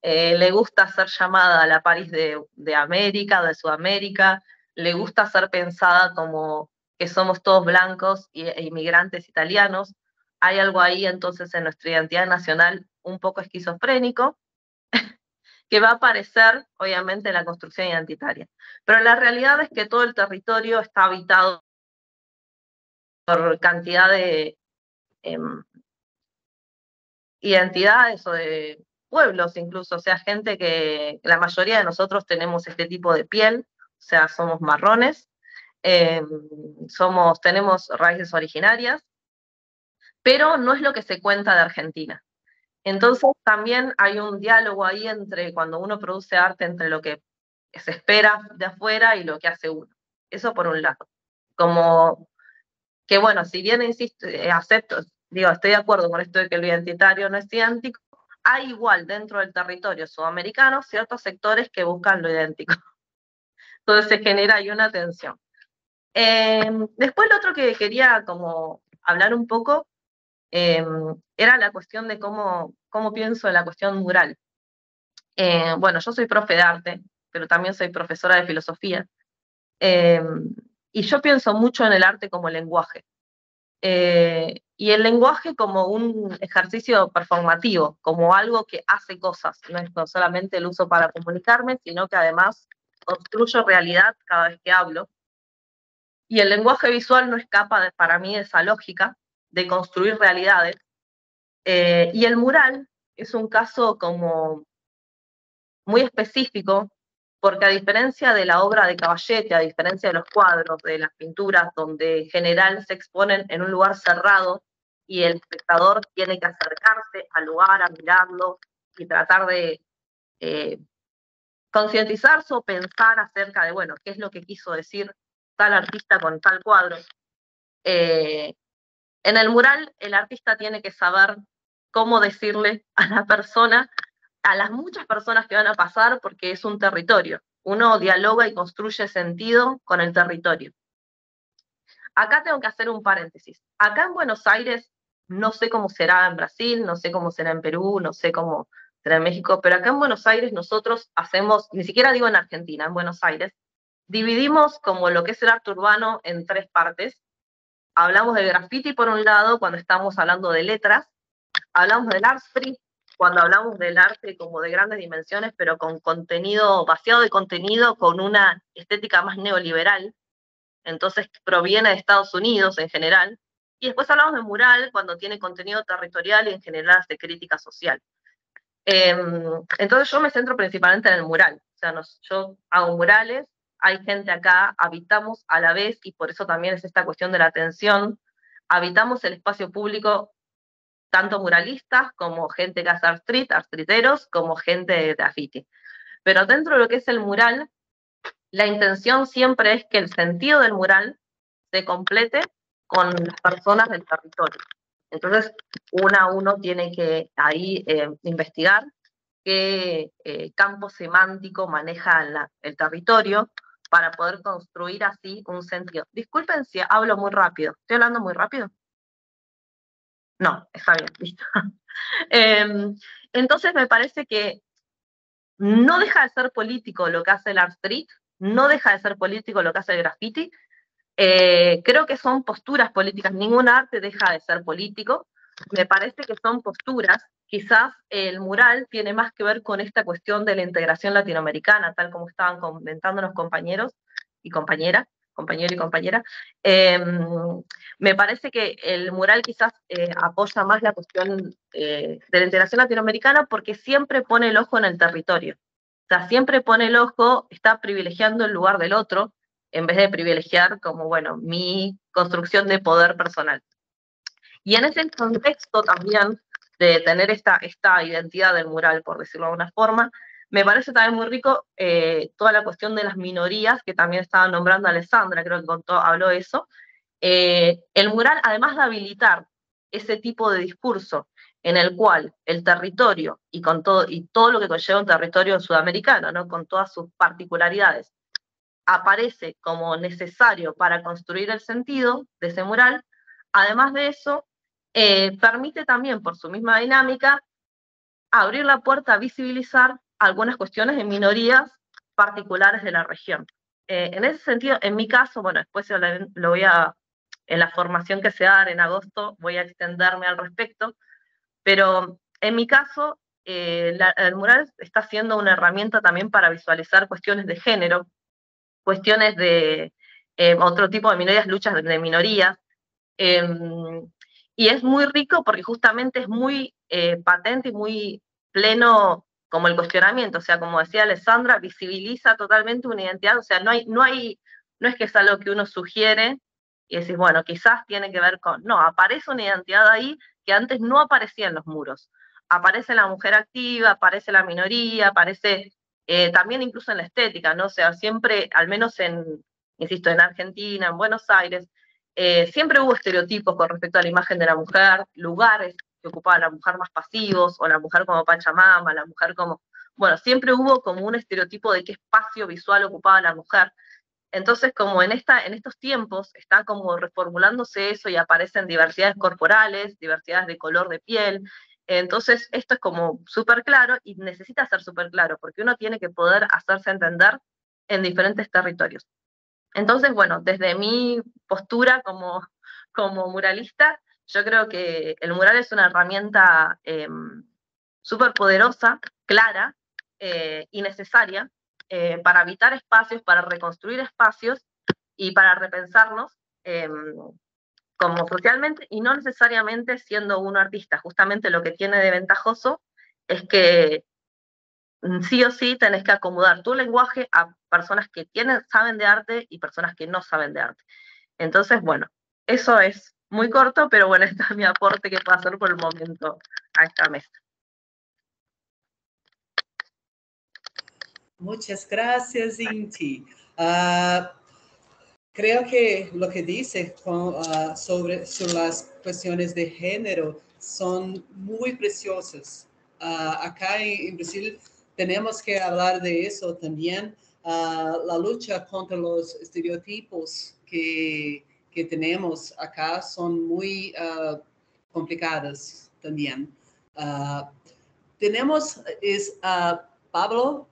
Le gusta ser llamada la París de América, de Sudamérica, le gusta ser pensada como que somos todos blancos e inmigrantes italianos. Hay algo ahí entonces en nuestra identidad nacional un poco esquizofrénico, que va a aparecer obviamente en la construcción identitaria. Pero la realidad es que todo el territorio está habitado por cantidad de identidades o de pueblos incluso, o sea, gente que la mayoría de nosotros tenemos este tipo de piel, o sea, somos marrones, tenemos raíces originarias, pero no es lo que se cuenta de Argentina. Entonces también hay un diálogo ahí entre, cuando uno produce arte, entre lo que se espera de afuera y lo que hace uno. Eso por un lado. Como que bueno, si bien insisto, acepto, digo, estoy de acuerdo con esto de que lo identitario no es idéntico, hay igual dentro del territorio sudamericano ciertos sectores que buscan lo idéntico. Entonces se genera ahí una tensión. Después lo otro que quería como hablar un poco era la cuestión de cómo pienso en la cuestión mural. Bueno, yo soy profe de arte, pero también soy profesora de filosofía, y yo pienso mucho en el arte como lenguaje. Y el lenguaje como un ejercicio performativo, como algo que hace cosas, no es no solamente el uso para comunicarme, sino que además construyo realidad cada vez que hablo. Y el lenguaje visual no escapa para mí de esa lógica de construir realidades. Y el mural es un caso como muy específico, porque a diferencia de la obra de Caballete, a diferencia de los cuadros, de las pinturas, donde en general se exponen en un lugar cerrado y el espectador tiene que acercarse al lugar, a mirarlo y tratar de concientizarse o pensar acerca de, bueno, qué es lo que quiso decir tal artista con tal cuadro. En el mural, el artista tiene que saber cómo decirle a la persona, a las muchas personas que van a pasar, porque es un territorio. Uno dialoga y construye sentido con el territorio. Acá tengo que hacer un paréntesis. Acá en Buenos Aires, no sé cómo será en Brasil, no sé cómo será en Perú, no sé cómo será en México, pero acá en Buenos Aires nosotros hacemos, ni siquiera digo en Argentina, en Buenos Aires, dividimos como lo que es el arte urbano en tres partes. Hablamos de graffiti por un lado, cuando estamos hablando de letras, hablamos del art street, cuando hablamos del arte como de grandes dimensiones, pero con contenido, vaciado de contenido, con una estética más neoliberal, entonces proviene de Estados Unidos en general, y después hablamos de mural cuando tiene contenido territorial y en general hace crítica social. Entonces yo me centro principalmente en el mural, o sea, yo hago murales, hay gente acá, habitamos a la vez, y por eso también es esta cuestión de la atención, habitamos el espacio público, tanto muralistas como gente que hace art street, art streeteros, como gente de graffiti. Pero dentro de lo que es el mural, la intención siempre es que el sentido del mural se complete con las personas del territorio. Entonces, uno a uno tiene que ahí investigar qué campo semántico maneja el territorio para poder construir así un sentido. Disculpen si hablo muy rápido. ¿Estoy hablando muy rápido? No, está bien, listo. Entonces me parece que no deja de ser político lo que hace el art street, no deja de ser político lo que hace el graffiti. Creo que son posturas políticas, ningún arte deja de ser político, me parece que son posturas. Quizás el mural tiene más que ver con esta cuestión de la integración latinoamericana, tal como estaban comentando los compañeros y compañeras, compañero y compañera. Me parece que el mural quizás apoya más la cuestión de la integración latinoamericana porque siempre pone el ojo en el territorio. O sea, siempre pone el ojo, está privilegiando el lugar del otro, en vez de privilegiar como, bueno, mi construcción de poder personal. Y en ese contexto también de tener esta identidad del mural, por decirlo de alguna forma, me parece también muy rico toda la cuestión de las minorías, que también estaba nombrando Alessandra, creo que habló de eso. El mural, además de habilitar ese tipo de discurso en el cual el territorio y todo lo que conlleva un territorio sudamericano, ¿no? Con todas sus particularidades, aparece como necesario para construir el sentido de ese mural, además de eso, permite también, por su misma dinámica, abrir la puerta a visibilizar algunas cuestiones de minorías particulares de la región. En ese sentido, en mi caso, bueno, después lo voy a, en la formación que se va a dar en agosto, voy a extenderme al respecto, pero en mi caso, el mural está siendo una herramienta también para visualizar cuestiones de género, cuestiones de otro tipo de minorías, luchas de minorías, y es muy rico porque justamente es muy patente y muy pleno como el cuestionamiento, o sea, como decía Alessandra, visibiliza totalmente una identidad, o sea, no es que es algo que uno sugiere y decís, bueno, quizás tiene que ver con, no, aparece una identidad ahí que antes no aparecía en los muros. Aparece la mujer activa, aparece la minoría, aparece también incluso en la estética, ¿no? O sea, siempre, al menos insisto, en Argentina, en Buenos Aires, siempre hubo estereotipos con respecto a la imagen de la mujer, lugares que ocupaba la mujer más pasivos, o la mujer como Pachamama, la mujer como... Bueno, siempre hubo como un estereotipo de qué espacio visual ocupaba la mujer. Entonces, como en estos tiempos está como reformulándose eso y aparecen diversidades corporales, diversidades de color de piel, entonces esto es como súper claro y necesita ser súper claro, porque uno tiene que poder hacerse entender en diferentes territorios. Entonces, bueno, desde mi postura como muralista, yo creo que el mural es una herramienta súper poderosa, clara y necesaria para habitar espacios, para reconstruir espacios y para repensarnos como socialmente y no necesariamente siendo uno artista. Justamente lo que tiene de ventajoso es que sí o sí tenés que acomodar tu lenguaje a personas que saben de arte y personas que no saben de arte. Entonces, bueno, eso es muy corto, pero bueno, este es mi aporte que puedo hacer por el momento a esta mesa. Muchas gracias, Inti. Creo que lo que dice sobre las cuestiones de género son muy preciosas. Acá en Brasil tenemos que hablar de eso también. La lucha contra los estereotipos que tenemos acá son muy complicadas también. Tenemos Pablo,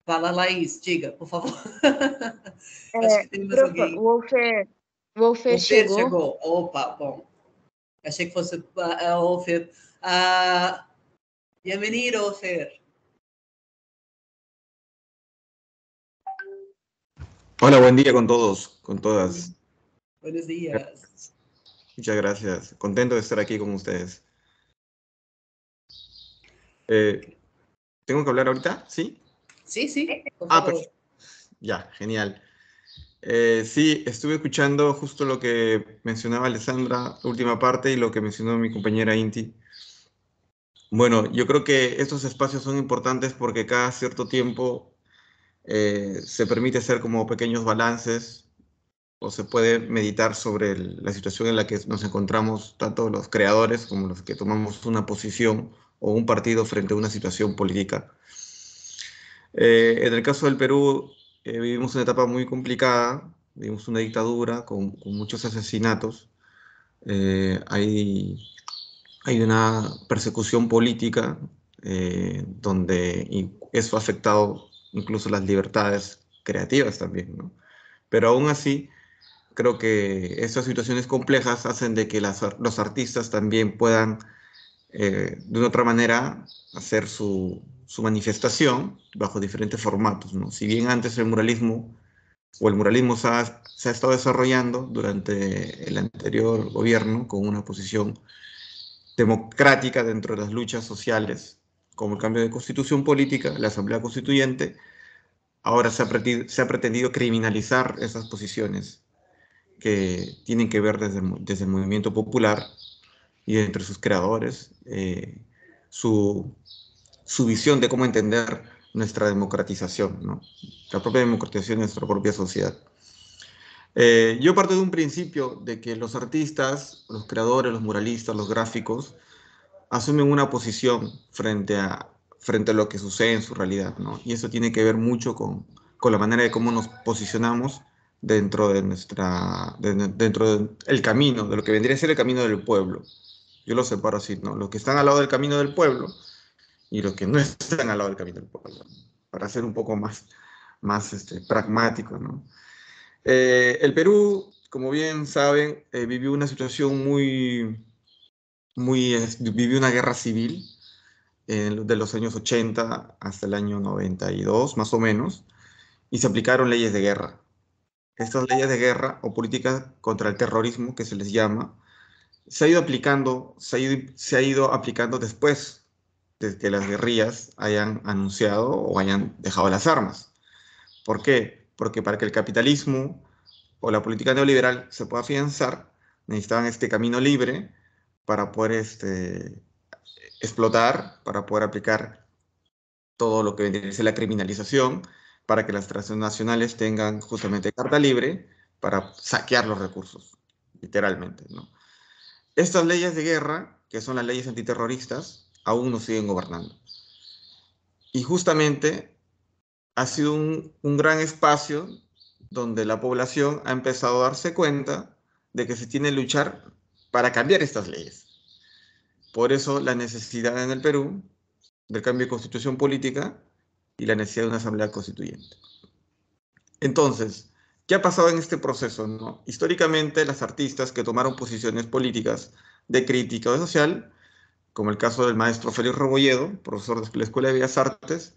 fala, Laís, diga, por favor. Acho que temos alguém. Wolfer chegou. Opa, bom. Achei que fosse Wolfer. Bienvenido, Wolfer. Hola, buen día con todos, con todas. Buenos días. Muchas gracias. Contento de estar aquí con ustedes. ¿Tengo que hablar ahorita? ¿Sí? Sí, por favor. Pues, ya, genial. Sí, estuve escuchando justo lo que mencionaba Alessandra, la última parte, y lo que mencionó mi compañera Inti. Bueno, yo creo que estos espacios son importantes porque cada cierto tiempo se permite hacer como pequeños balances o se puede meditar sobre la situación en la que nos encontramos, tanto los creadores como los que tomamos una posición o un partido frente a una situación política. En el caso del Perú, vivimos una etapa muy complicada, vivimos una dictadura con muchos asesinatos, hay una persecución política donde eso ha afectado incluso las libertades creativas también, ¿no? Pero aún así, creo que estas situaciones complejas hacen de que los artistas también puedan, de una otra manera, hacer su manifestación bajo diferentes formatos, ¿no? Si bien antes el muralismo se ha estado desarrollando durante el anterior gobierno con una posición democrática dentro de las luchas sociales, como el cambio de constitución política, la Asamblea Constituyente, ahora se ha pretendido criminalizar esas posiciones que tienen que ver desde el movimiento popular y entre sus creadores, su visión de cómo entender nuestra democratización, ¿no? La propia democratización de nuestra propia sociedad. Yo parto de un principio de que los artistas, los creadores, los muralistas, los gráficos, asumen una posición frente a lo que sucede en su realidad, ¿no? Y eso tiene que ver mucho con la manera de cómo nos posicionamos dentro de dentro del camino, de lo que vendría a ser el camino del pueblo. Yo lo separo así, ¿no? Los que están al lado del camino del pueblo y los que no están al lado del camino del pueblo, para ser un poco más pragmático, ¿no? El Perú, como bien saben, vivió una situación vivió una guerra civil de los años 80 hasta el año 92, más o menos, y se aplicaron leyes de guerra. Estas leyes de guerra o políticas contra el terrorismo, que se les llama, se ha ido aplicando después de que las guerrillas hayan anunciado o hayan dejado las armas. ¿Por qué? Porque para que el capitalismo o la política neoliberal se pueda afianzar, necesitaban este camino libre para poder explotar, para poder aplicar todo lo que es la criminalización, para que las transnacionales tengan justamente carta libre para saquear los recursos, literalmente, ¿no? Estas leyes de guerra, que son las leyes antiterroristas, aún nos siguen gobernando. Y justamente ha sido un gran espacio donde la población ha empezado a darse cuenta de que se tiene que luchar para cambiar estas leyes. Por eso la necesidad en el Perú del cambio de constitución política y la necesidad de una asamblea constituyente. Entonces, ¿qué ha pasado en este proceso, no? Históricamente, las artistas que tomaron posiciones políticas de crítica o de social, como el caso del maestro Félix Rebolledo, profesor de la Escuela de Bellas Artes,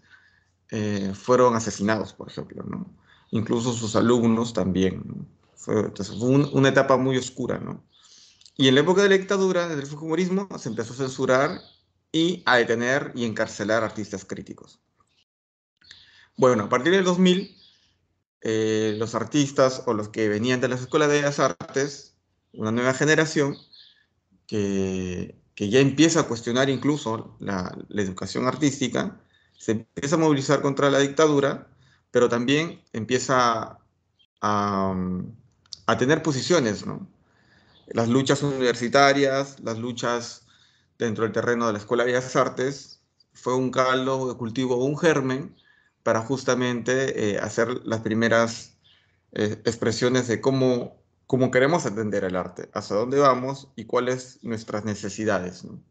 fueron asesinados, por ejemplo, ¿no? Incluso sus alumnos también, ¿no? Entonces, fue una etapa muy oscura, ¿no? Y en la época de la dictadura, del fujimorismo, se empezó a censurar y a detener y encarcelar artistas críticos. Bueno, a partir del 2000, los artistas o los que venían de las escuelas de bellas artes, una nueva generación que ya empieza a cuestionar incluso la educación artística, se empieza a movilizar contra la dictadura, pero también empieza a tener posiciones, ¿no? las luchas universitarias, las luchas dentro del terreno de la Escuela de Bellas Artes, fue un caldo de cultivo, un germen para justamente hacer las primeras expresiones de cómo queremos entender el arte, hacia dónde vamos y cuáles nuestras necesidades, ¿no?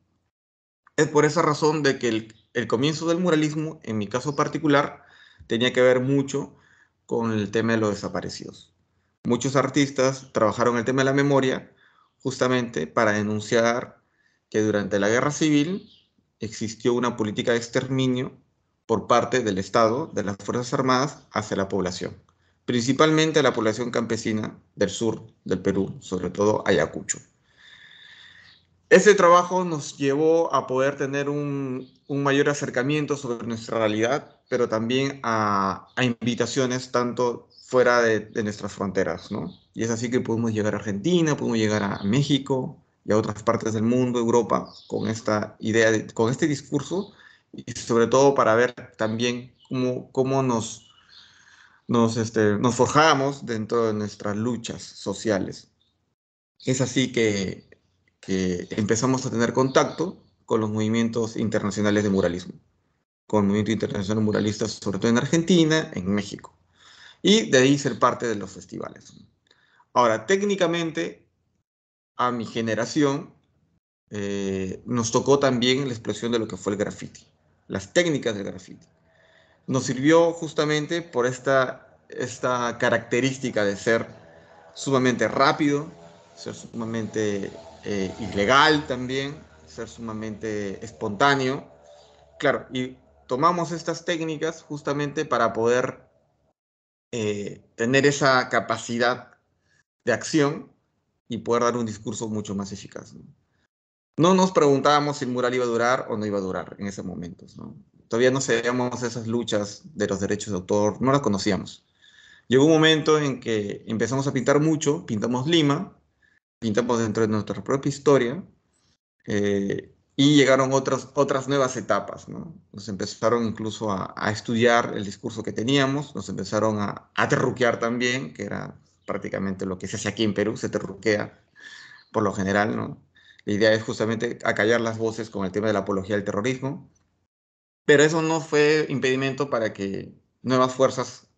Es por esa razón de que el comienzo del muralismo, en mi caso particular, tenía que ver mucho con el tema de los desaparecidos. Muchos artistas trabajaron el tema de la memoria justamente para denunciar que durante la Guerra Civil existió una política de exterminio por parte del Estado, de las Fuerzas Armadas, hacia la población, principalmente a la población campesina del sur del Perú, sobre todo Ayacucho. Ese trabajo nos llevó a poder tener un mayor acercamiento sobre nuestra realidad, pero también a invitaciones tanto fuera de nuestras fronteras, ¿no? Y es así que pudimos llegar a Argentina, pudimos llegar a México y a otras partes del mundo, Europa, con esta idea, con este discurso, y sobre todo para ver también cómo nos forjamos dentro de nuestras luchas sociales. Es así que empezamos a tener contacto con los movimientos internacionales de muralismo, con el movimiento internacional de muralistas, sobre todo en Argentina, en México, y de ahí ser parte de los festivales. Ahora, técnicamente, a mi generación nos tocó también la explosión de lo que fue el graffiti, las técnicas del graffiti. Nos sirvió justamente por esta característica de ser sumamente rápido, ser sumamente ilegal también, ser sumamente espontáneo. Claro, y tomamos estas técnicas justamente para poder tener esa capacidad de acción y poder dar un discurso mucho más eficaz, ¿no? No nos preguntábamos si el mural iba a durar o no iba a durar en esos momentos, ¿no? Todavía no sabíamos esas luchas de los derechos de autor, no las conocíamos. Llegó un momento en que empezamos a pintar mucho, pintamos Lima, pintamos dentro de nuestra propia historia, y llegaron otras nuevas etapas, ¿no? Nos empezaron incluso a estudiar el discurso que teníamos, nos empezaron a terruquear también, que era prácticamente lo que se hace aquí en Perú, se terruquea por lo general, ¿no? La idea es justamente acallar las voces con el tema de la apología del terrorismo, pero eso no fue impedimento para que nuevas fuerzas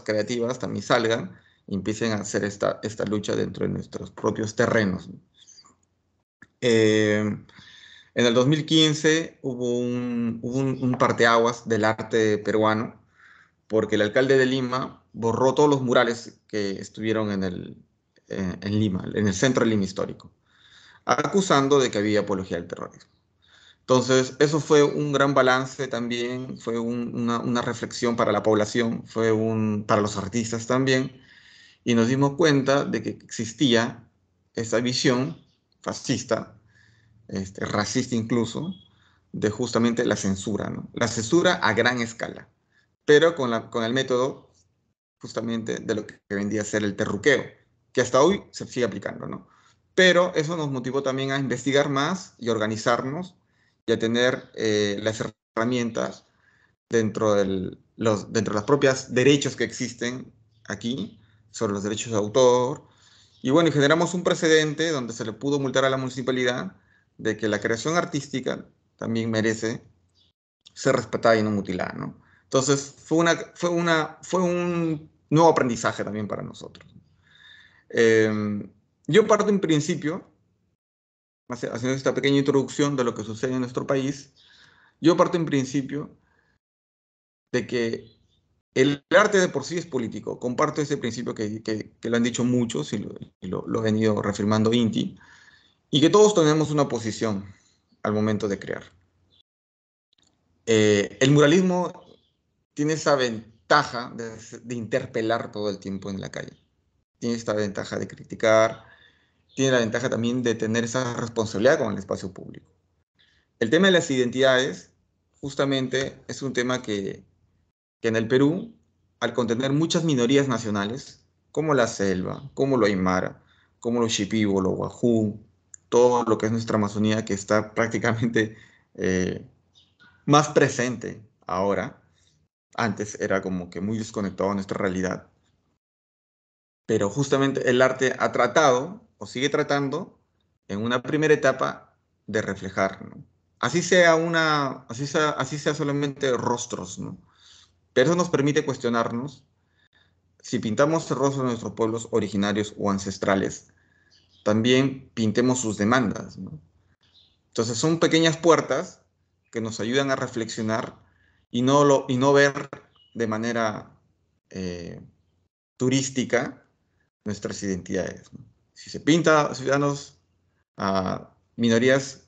creativas también salgan y empiecen a hacer esta lucha dentro de nuestros propios terrenos, ¿no? En el 2015 hubo un parteaguas del arte peruano, porque el alcalde de Lima borró todos los murales que estuvieron en Lima, en el centro de Lima histórico, acusando de que había apología del terrorismo. Entonces, eso fue un gran balance también, fue una reflexión para la población, para los artistas también, y nos dimos cuenta de que existía esa visión fascista, racista incluso, de justamente la censura, ¿no? La censura a gran escala, pero con el método justamente de lo que vendría a ser el terruqueo, que hasta hoy se sigue aplicando, ¿no? Pero eso nos motivó también a investigar más y organizarnos y a tener las herramientas dentro de las propias derechos que existen aquí sobre los derechos de autor. Y bueno, y generamos un precedente donde se le pudo multar a la municipalidad de que la creación artística también merece ser respetada y no mutilada, ¿no? Entonces fue un nuevo aprendizaje también para nosotros. Yo parto en principio, haciendo esta pequeña introducción de lo que sucede en nuestro país, yo parto en principio de que el arte de por sí es político. Comparto ese principio que lo han dicho muchos y lo ha venido reafirmando Inti, y que todos tenemos una posición al momento de crear. El muralismo tiene esa ventaja de interpelar todo el tiempo en la calle. Tiene esta ventaja de criticar, tiene la ventaja también de tener esa responsabilidad con el espacio público. El tema de las identidades, justamente, es un tema que en el Perú, al contener muchas minorías nacionales, como la selva, como lo aymara, como los shipibo, los wajún, todo lo que es nuestra Amazonía, que está prácticamente más presente ahora. Antes era como que muy desconectado de nuestra realidad. Pero justamente el arte ha tratado o sigue tratando en una primera etapa de reflejar, ¿no? Así sea solamente rostros, ¿no? Pero eso nos permite cuestionarnos si pintamos el rostro de nuestros pueblos originarios o ancestrales, también pintemos sus demandas, ¿no? Entonces son pequeñas puertas que nos ayudan a reflexionar y no ver de manera turística nuestras identidades, ¿no? Si se pinta a ciudadanos, a minorías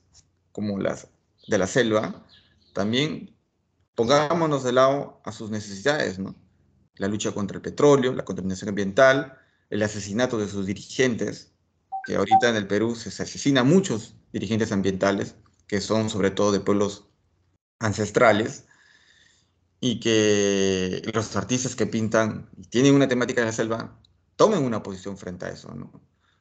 como las de la selva, también pongámonos de lado a sus necesidades, ¿no? La lucha contra el petróleo, la contaminación ambiental, el asesinato de sus dirigentes, que ahorita en el Perú se asesina a muchos dirigentes ambientales, que son sobre todo de pueblos ancestrales, y que los artistas que pintan y tienen una temática de la selva tomen una posición frente a eso, ¿no?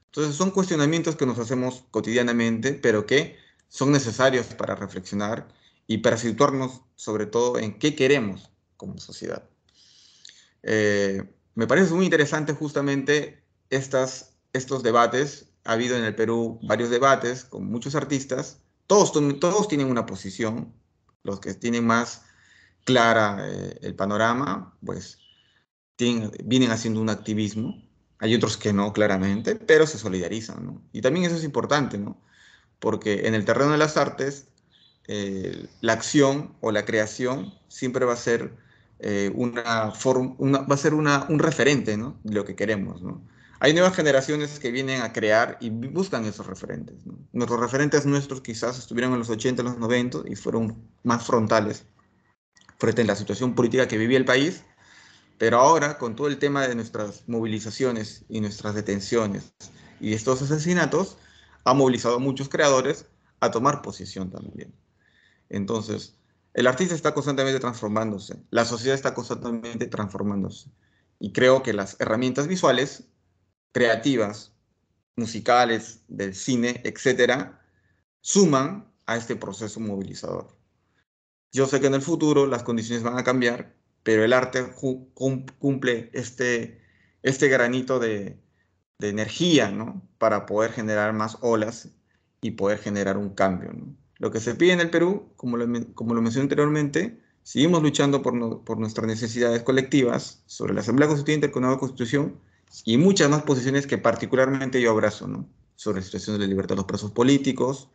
Entonces son cuestionamientos que nos hacemos cotidianamente, pero que son necesarios para reflexionar y para situarnos sobre todo en qué queremos como sociedad. Me parece muy interesante justamente estos debates. Ha habido en el Perú varios debates con muchos artistas. Todos tienen una posición. Los que tienen más clara el panorama, pues vienen haciendo un activismo. Hay otros que no, claramente, pero se solidarizan, ¿no? Y también eso es importante, ¿no? Porque en el terreno de las artes, la acción o la creación siempre va a ser, va a ser un referente, ¿no? De lo que queremos, ¿no? Hay nuevas generaciones que vienen a crear y buscan esos referentes, ¿no? Nuestros referentes nuestros quizás estuvieron en los 80, en los 90 y fueron más frontales frente a la situación política que vivía el país, pero ahora con todo el tema de nuestras movilizaciones y nuestras detenciones y estos asesinatos, ha movilizado a muchos creadores a tomar posición también. Entonces, el artista está constantemente transformándose, la sociedad está constantemente transformándose. Y creo que las herramientas visuales, creativas, musicales, del cine, etcétera, suman a este proceso movilizador. Yo sé que en el futuro las condiciones van a cambiar, pero el arte cumple este granito de energía, ¿no? Para poder generar más olas y poder generar un cambio, ¿no? Lo que se pide en el Perú, como lo mencioné anteriormente, seguimos luchando por nuestras necesidades colectivas sobre la Asamblea Constituyente con nueva Constitución y muchas más posiciones que particularmente yo abrazo, ¿no? Sobre la situación de la libertad de los presos políticos,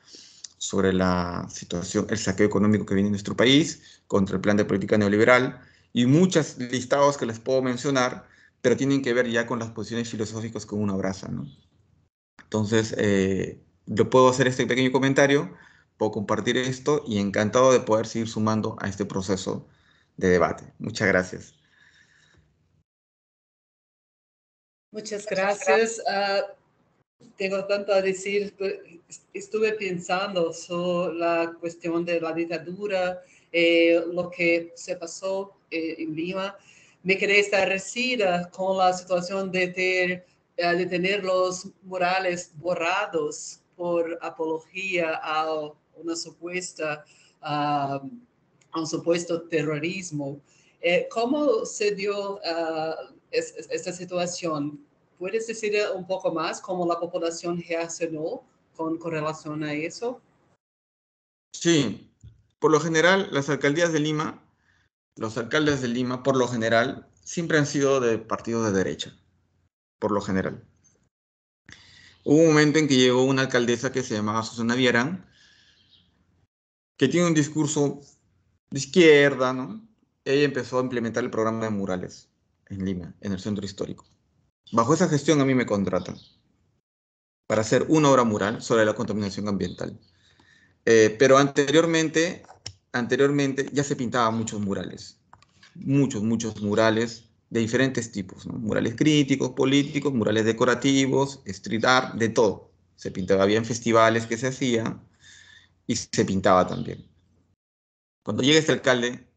sobre la situación, el saqueo económico que viene en nuestro país, contra el plan de política neoliberal y muchos listados que les puedo mencionar, pero tienen que ver ya con las posiciones filosóficas que uno abraza, ¿no? Entonces, yo puedo hacer este pequeño comentario, puedo compartir esto y encantado de poder seguir sumando a este proceso de debate. Muchas gracias. Muchas gracias. Tengo tanto a decir. Estuve pensando sobre la cuestión de la dictadura, lo que se pasó en Lima. Me quedé estarrecida con la situación de tener los murales borrados por apología a una supuesta, a un supuesto terrorismo. ¿Cómo se dio esta situación? ¿Puedes decir un poco más cómo la población reaccionó con relación a eso? Sí, por lo general, los alcaldes de Lima, por lo general, siempre han sido de partidos de derecha, por lo general. Hubo un momento en que llegó una alcaldesa que se llamaba Susana Vierán, que tiene un discurso de izquierda, ¿no? Ella empezó a implementar el programa de murales en Lima, en el centro histórico. Bajo esa gestión a mí me contratan para hacer una obra mural sobre la contaminación ambiental. Pero anteriormente ya se pintaban muchos murales, muchos murales de diferentes tipos, ¿no? Murales críticos, políticos, murales decorativos, street art, de todo. Se pintaba, había en festivales que se hacían y se pintaba también. Cuando llega este alcalde,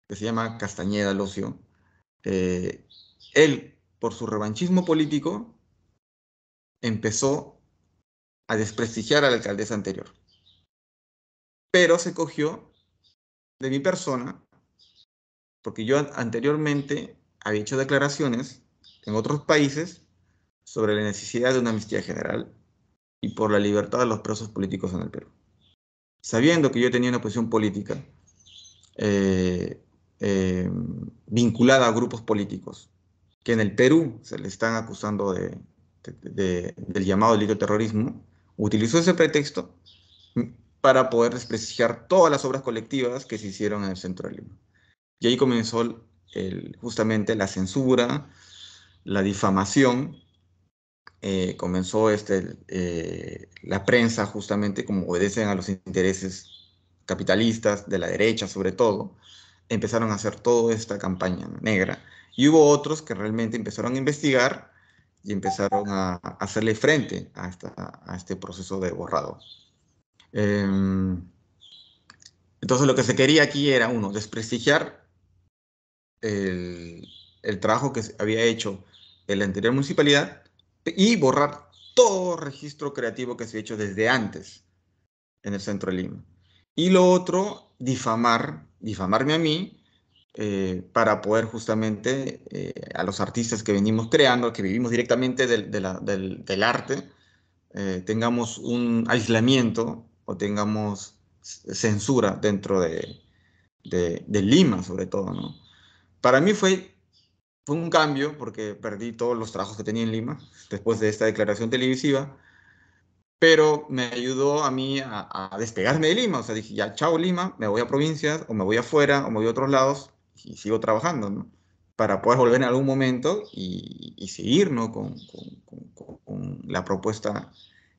que se llama Castañeda Locio, él, por su revanchismo político, empezó a desprestigiar a la alcaldesa anterior. Pero se cogió de mi persona, porque yo anteriormente había hecho declaraciones en otros países sobre la necesidad de una amnistía general y por la libertad de los presos políticos en el Perú. Sabiendo que yo tenía una posición política vinculada a grupos políticos, que en el Perú se le están acusando del llamado delito de terrorismo, utilizó ese pretexto para poder desprestigiar todas las obras colectivas que se hicieron en el centro de Lima. Y ahí comenzó justamente la censura, la difamación, comenzó la prensa justamente como obedecen a los intereses capitalistas, de la derecha sobre todo, empezaron a hacer toda esta campaña negra. Y hubo otros que realmente empezaron a investigar y empezaron a hacerle frente a este proceso de borrado. Entonces lo que se quería aquí era, uno, desprestigiar el trabajo que había hecho en la anterior municipalidad y borrar todo registro creativo que se ha hecho desde antes en el centro de Lima. Y lo otro, difamarme a mí para poder justamente a los artistas que venimos creando, que vivimos directamente del arte, tengamos un aislamiento o tengamos censura dentro de Lima, sobre todo, ¿no? Para mí fue un cambio porque perdí todos los trabajos que tenía en Lima después de esta declaración televisiva, pero me ayudó a mí a despegarme de Lima. O sea, dije, ya, chao Lima, me voy a provincias, o me voy afuera, o me voy a otros lados, y sigo trabajando, ¿no? Para poder volver en algún momento y seguir, ¿no? Con la propuesta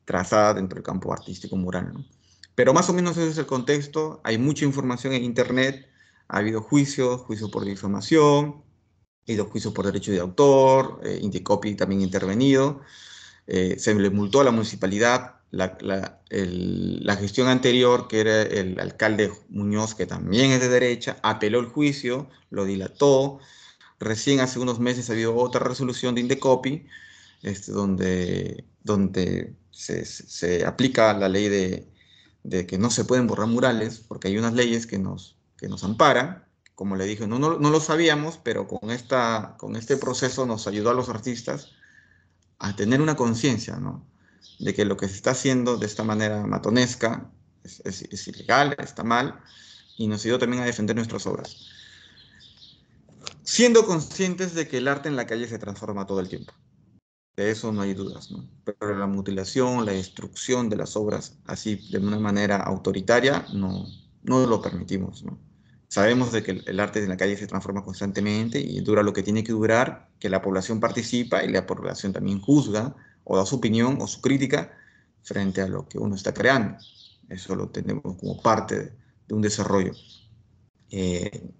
trazada dentro del campo artístico mural, ¿no? Pero más o menos ese es el contexto. Hay mucha información en Internet, ha habido juicios por difamación, ha habido juicios por derecho de autor, Indecopy también intervenido. Se le multó a la municipalidad, la gestión anterior, que era el alcalde Muñoz, que también es de derecha, apeló el juicio, lo dilató. Recién hace unos meses ha habido otra resolución de Indecopy, donde se aplica la ley de que no se pueden borrar murales, porque hay unas leyes que nos amparan. Como le dije, no lo sabíamos, pero con este proceso nos ayudó a los artistas a tener una conciencia, ¿no? De que lo que se está haciendo de esta manera matonesca es ilegal, está mal, y nos ayudó también a defender nuestras obras. Siendo conscientes de que el arte en la calle se transforma todo el tiempo. De eso no hay dudas, ¿no? Pero la mutilación, la destrucción de las obras así de una manera autoritaria no lo permitimos, ¿no? Sabemos de que el arte en la calle se transforma constantemente y dura lo que tiene que durar, que la población participa y la población también juzga o da su opinión o su crítica frente a lo que uno está creando. Eso lo tenemos como parte de un desarrollo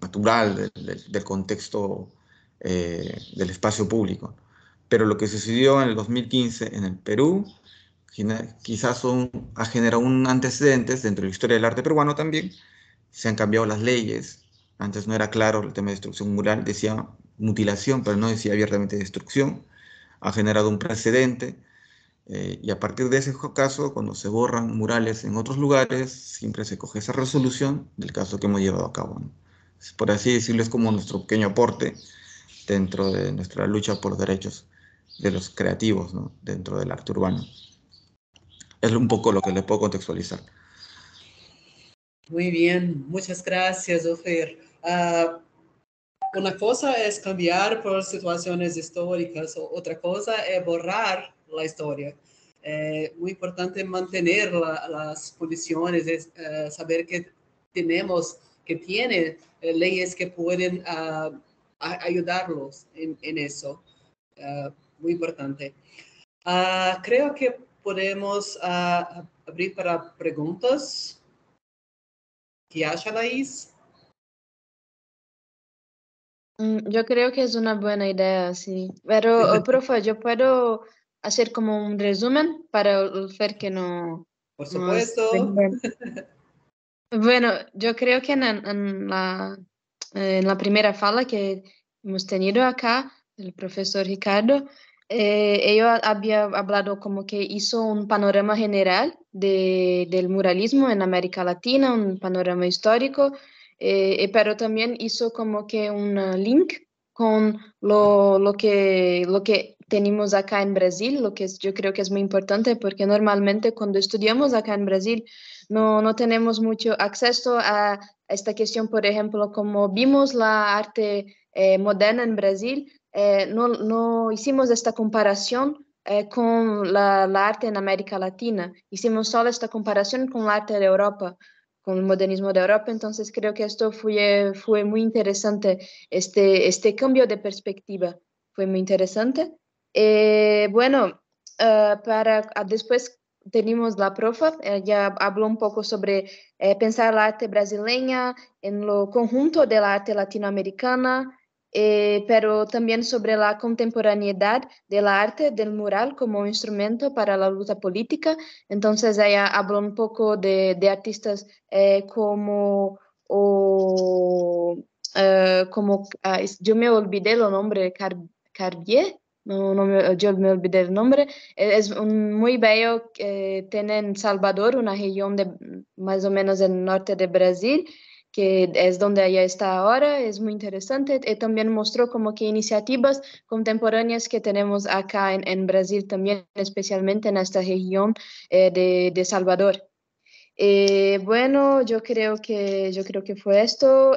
natural del contexto del espacio público. Pero lo que sucedió en el 2015 en el Perú quizás ha generado un antecedentes dentro de la historia del arte peruano también. Se han cambiado las leyes. Antes no era claro el tema de destrucción mural, decía mutilación, pero no decía abiertamente destrucción. Ha generado un precedente. Y a partir de ese caso, cuando se borran murales en otros lugares, siempre se coge esa resolución del caso que hemos llevado a cabo, ¿no? Por así decirlo, es como nuestro pequeño aporte dentro de nuestra lucha por los derechos de los creativos, ¿no? Dentro del arte urbano. Es un poco lo que le puedo contextualizar. Muy bien, muchas gracias, Ofer. Una cosa es cambiar por situaciones históricas, otra cosa es borrar la historia. Muy importante mantener las posiciones, saber que tiene leyes que pueden ayudarlos en eso. Muy importante. Creo que podemos abrir para preguntas. ¿Qué haya, Laís? Yo creo que es una buena idea, sí. Pero, profe, ¿yo puedo hacer como un resumen para ver que no... Por supuesto. Bueno, yo creo que en la primera fala que hemos tenido acá, el profesor Ricardo, ella había hablado como que hizo un panorama general del muralismo en América Latina, un panorama histórico, pero también hizo como que un link con lo que tenemos acá en Brasil, lo que yo creo que es muy importante, porque normalmente cuando estudiamos acá en Brasil no tenemos mucho acceso a esta cuestión, por ejemplo, como vimos la arte moderna en Brasil, no hicimos esta comparación con la arte en América Latina, hicimos solo esta comparación con la arte de Europa, con el modernismo de Europa, entonces creo que esto fue muy interesante, este cambio de perspectiva fue muy interesante. Bueno, después tenemos la profa, ya habló un poco sobre pensar la arte brasileña en lo conjunto de la arte latinoamericana, pero también sobre la contemporaneidad de la arte del mural como instrumento para la lucha política. Entonces ella habló un poco de artistas como, yo me olvidé el nombre, Carbier. Yo me olvidé el nombre. Es un muy bello que tiene en Salvador, una región de más o menos en el norte de Brasil, que es donde ella está ahora, es muy interesante. Y también mostró como que iniciativas contemporáneas que tenemos acá en Brasil también, especialmente en esta región de Salvador. Bueno, yo creo que fue esto.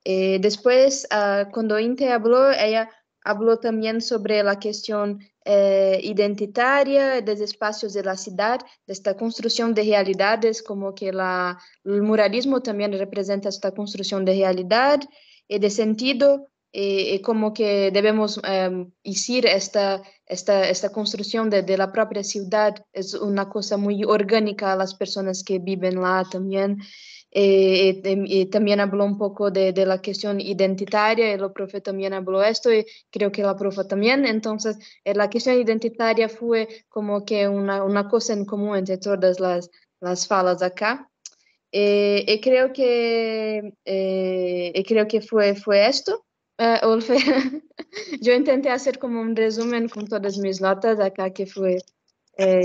Después, cuando Inte habló, ella habló también sobre la cuestión identitaria de los espacios de la ciudad, de esta construcción de realidades, como que el muralismo también representa esta construcción de realidad y de sentido, y como que debemos decir esta construcción de la propia ciudad es una cosa muy orgánica a las personas que viven lá también. Y también habló un poco de la cuestión identitaria, y el profe también habló esto, y creo que la profe también. Entonces, la cuestión identitaria fue como que una cosa en común entre todas las falas acá. Y creo que fue esto. Olfe. Yo intenté hacer como un resumen con todas mis notas acá que fue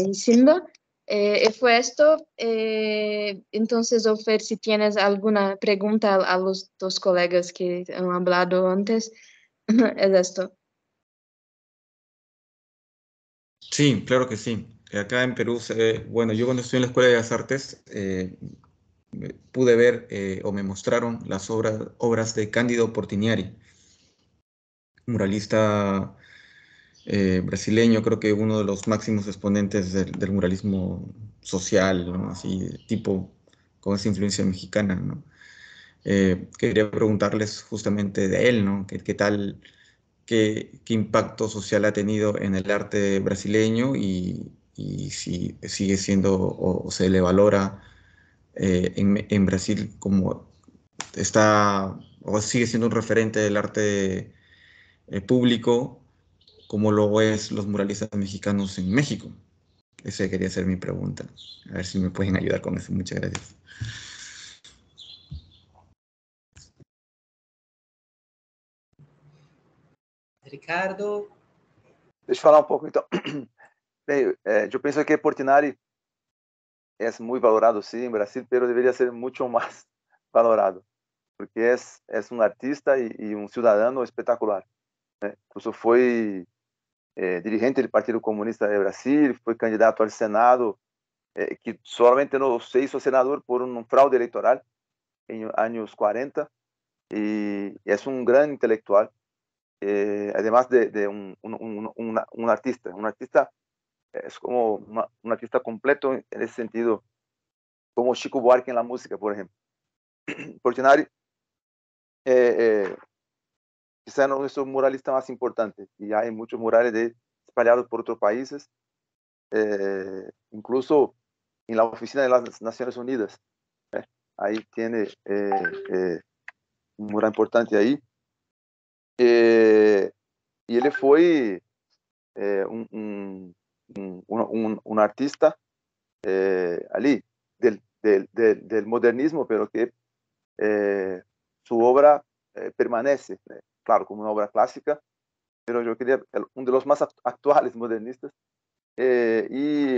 diciendo. Fue esto. Entonces, Ofer, si tienes alguna pregunta a los dos colegas que han hablado antes, es esto. Sí, claro que sí. Acá en Perú, bueno, yo cuando estuve en la Escuela de las Artes, pude ver o me mostraron las obras de Cándido Portiniari, muralista brasileño, creo que uno de los máximos exponentes del muralismo social, ¿no? Así, tipo, con esa influencia mexicana, ¿no? Quería preguntarles justamente de él, ¿no? ¿Qué tal, qué impacto social ha tenido en el arte brasileño y si sigue siendo o se le valora en Brasil como está o sigue siendo un referente del arte público como lo es los muralistas mexicanos en México? Esa quería ser mi pregunta. A ver si me pueden ayudar con eso. Muchas gracias. Ricardo. Deixa eu falar um pouco, então. Bem, eu penso que Portinari é muito valorado, sim, em Brasil, mas deveria ser muito mais valorado, porque é um artista e um cidadão espetacular. Né? Incluso foi dirigente do Partido Comunista de Brasil, foi candidato ao Senado, que solamente não se hizo senador por um fraude eleitoral em anos 40, e é um grande intelectual, además de un artista. Un artista es como un artista completo en ese sentido, como Chico Buarque en la música, por ejemplo. Portinari quizá no es nuestro muralista más importante, y hay muchos murales espalhados por otros países, incluso en la oficina de las Naciones Unidas. Ahí tiene un mural importante ahí. E ele foi um artista ali del modernismo, pero que su obra permanece, claro, como una obra clásica, pero yo quería de los más actuales modernistas. Y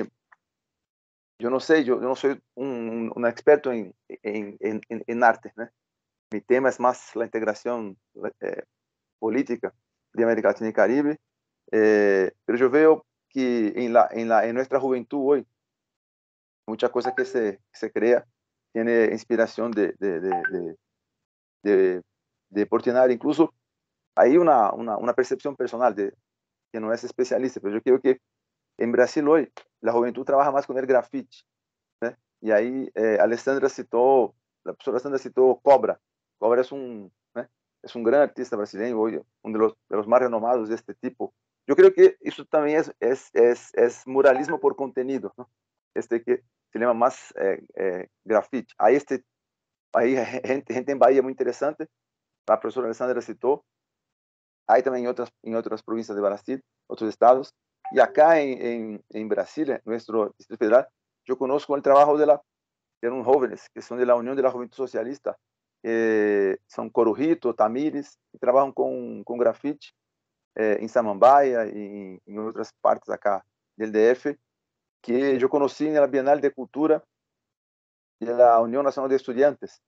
yo no sé, yo no soy un experto en arte, ¿no? Mi tema es más la integración política de América Latina y Caribe, pero yo veo que en nuestra juventud hoy, mucha cosa que se crea tiene inspiración de Portinari. Incluso hay una percepción personal que no es especialista, pero yo creo que en Brasil hoy la juventud trabaja más con el grafite, ¿eh? Y ahí la profesora Alessandra citó Cobra. Cobra es un gran artista brasileño hoy, uno de los más renomados de este tipo. Yo creo que eso también es muralismo por contenido, ¿no? Que se llama más grafite. Hay gente en Bahía muy interesante, la profesora Alessandra citó. Hay también en otras provincias de Brasil, otros estados. Y acá en Brasilia, nuestro Distrito Federal, yo conozco el trabajo de unos jóvenes que son de la Unión de la Juventud Socialista, son Corujito, Tamires, que trabajan con grafite en Samambaia y en otras partes acá del DF, que yo conocí en la Bienal de Cultura de la Unión Nacional de Estudiantes,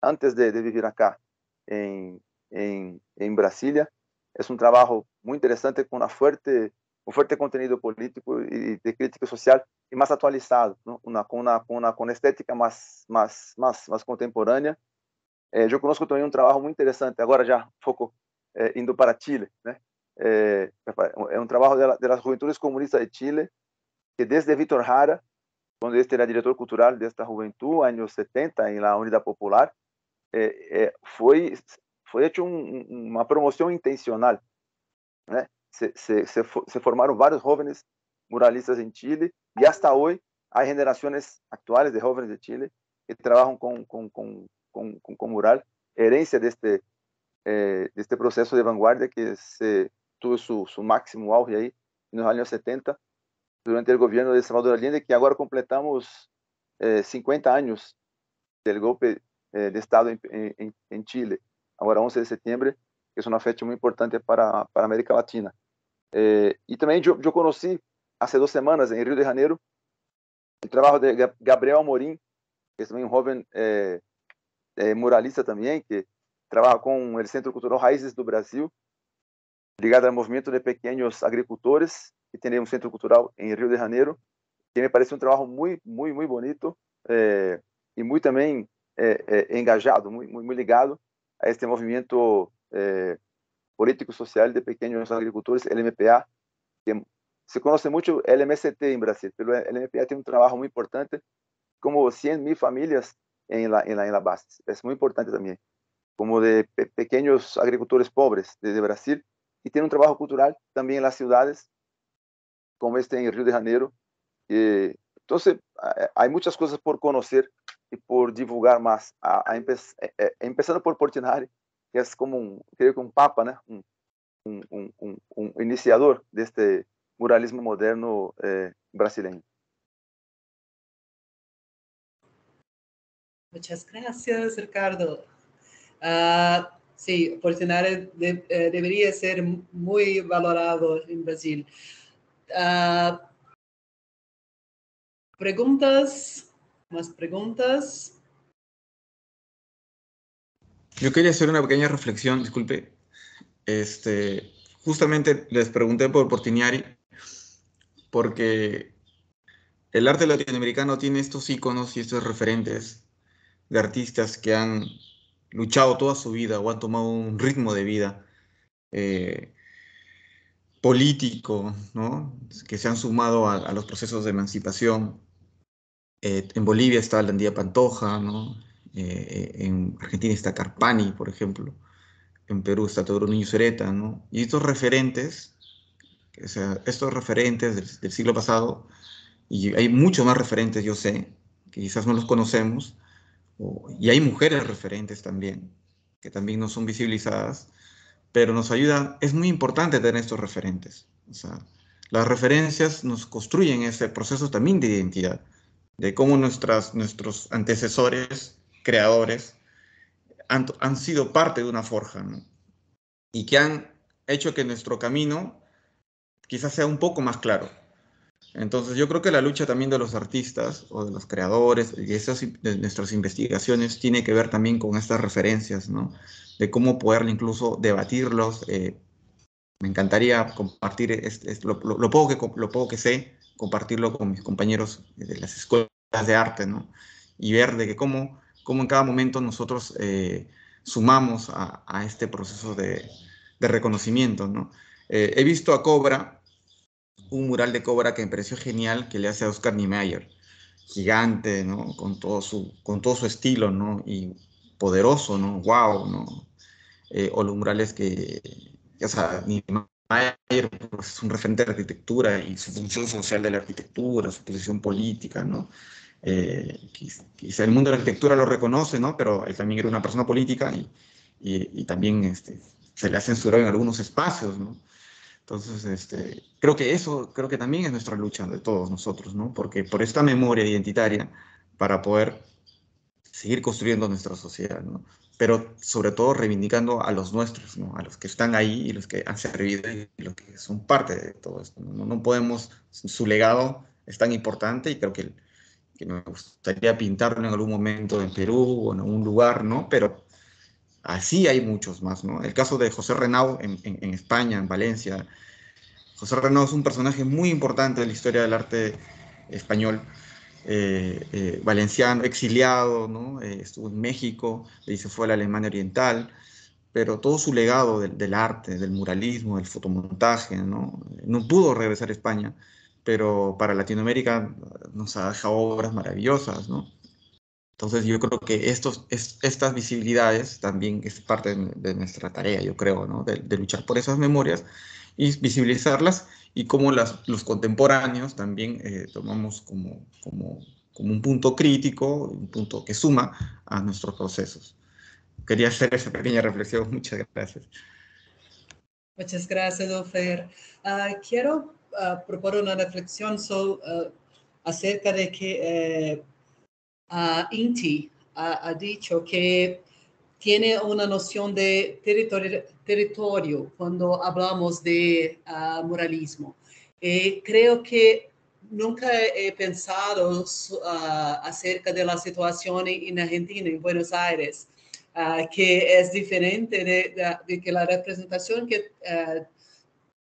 antes de vivir acá en Brasilia. Es un trabajo muy interesante con un fuerte contenido político y de crítica social y más actualizado, ¿no? Con estética más contemporánea. Yo conozco también un trabajo muy interesante, ahora ya un poco indo para Chile, ¿no? Es un trabajo de las Juventudes Comunistas de Chile, que desde Víctor Jara, cuando este era director cultural de esta juventud, años 70, en la Unidad Popular, fue hecho una promoción intencional, ¿no? Se formaron varios jóvenes muralistas en Chile y hasta hoy hay generaciones actuales de jóvenes de Chile que trabajan con mural, herencia de este proceso de vanguardia que tuvo su máximo auge ahí en los años 70 durante el gobierno de Salvador Allende, que ahora completamos 50 años del golpe de Estado en Chile, ahora 11 de septiembre, que es una fecha muy importante para América Latina. Y también yo conocí hace 2 semanas en Río de Janeiro el trabajo de Gabriel Amorim, que es también un joven muralista también, que trabaja con el Centro Cultural Raíces do Brasil, ligado al movimiento de pequeños agricultores, que tiene un centro cultural en Río de Janeiro, que me parece un trabajo muy bonito y muy también engajado, muy ligado a este movimiento político-social de pequeños agricultores, el MPA, que se conoce mucho el MST en Brasil, pero el MPA tiene un trabajo muy importante, como 100.000 familias en la base. Es muy importante también, como de pequeños agricultores pobres de Brasil, y tiene un trabajo cultural también en las ciudades, como este en Río de Janeiro. Entonces, hay muchas cosas por conocer y por divulgar más, empezando por Portinari, que es como creo que un papa, ¿no? Un iniciador de este muralismo moderno brasileño. Muchas gracias, Ricardo. Sí, Portinari debería ser muy valorado en Brasil. ¿Preguntas? ¿Más preguntas? Yo quería hacer una pequeña reflexión, disculpe. Justamente les pregunté por Portinari porque el arte latinoamericano tiene estos íconos y estos referentes de artistas que han luchado toda su vida o han tomado un ritmo de vida político, ¿no? Que se han sumado a los procesos de emancipación. En Bolivia está Landía Pantoja, ¿no? En Argentina está Carpani, por ejemplo. En Perú está Teodoro Niño Cereta, ¿no? Y estos referentes, o sea, estos referentes del siglo pasado, y hay muchos más referentes, yo sé, que quizás no los conocemos, y hay mujeres referentes también, que también no son visibilizadas, pero nos ayudan, es muy importante tener estos referentes. O sea, las referencias nos construyen ese proceso también de identidad, de cómo nuestros antecesores, creadores, han sido parte de una forja, ¿no? Y que han hecho que nuestro camino quizás sea un poco más claro. Entonces yo creo que la lucha también de los artistas o de los creadores y de nuestras investigaciones tiene que ver también con estas referencias, ¿no? De cómo poder incluso debatirlos. Me encantaría compartir lo poco que sé, compartirlo con mis compañeros de las escuelas de arte, ¿no? Y ver de que cómo en cada momento nosotros sumamos a este proceso de reconocimiento, ¿no? He visto a Cobra, un mural de Cobra que me pareció genial, que le hace a Oscar Niemeyer, gigante, ¿no? Con todo su estilo, ¿no? Y poderoso, ¿no? Wow, ¿no? O los murales o sea, Niemeyer pues, es un referente de la arquitectura y su función social de la arquitectura, su posición política, ¿no? Quizá el mundo de la arquitectura lo reconoce, ¿no? Pero él también era una persona política y también se le ha censurado en algunos espacios, ¿no? Entonces, creo que también es nuestra lucha de todos nosotros, ¿no? Porque por esta memoria identitaria, para poder seguir construyendo nuestra sociedad, ¿no? Pero sobre todo reivindicando a los nuestros, ¿no? A los que están ahí y los que han servido y los que son parte de todo esto, ¿no? No podemos, su legado es tan importante y creo que me gustaría pintarlo en algún momento en Perú o en algún lugar, ¿no? Pero así hay muchos más, ¿no? El caso de José Renau en España, en Valencia. José Renau es un personaje muy importante de la historia del arte español, valenciano, exiliado, ¿no? Estuvo en México, de ahí se fue a la Alemania Oriental, pero todo su legado del arte, del muralismo, del fotomontaje, ¿no? No pudo regresar a España, pero para Latinoamérica nos ha dejado obras maravillosas, ¿no? Entonces yo creo que estas visibilidades también es parte de nuestra tarea, yo creo, ¿no? De luchar por esas memorias y visibilizarlas y cómo los contemporáneos también tomamos como un punto crítico, un punto que suma a nuestros procesos. Quería hacer esa pequeña reflexión. Muchas gracias. Muchas gracias, Ofer. Quiero proponer una reflexión acerca de que Inti ha dicho que tiene una noción de territorio cuando hablamos de muralismo. Creo que nunca he pensado acerca de la situación en Argentina, en Buenos Aires, que es diferente de que la representación que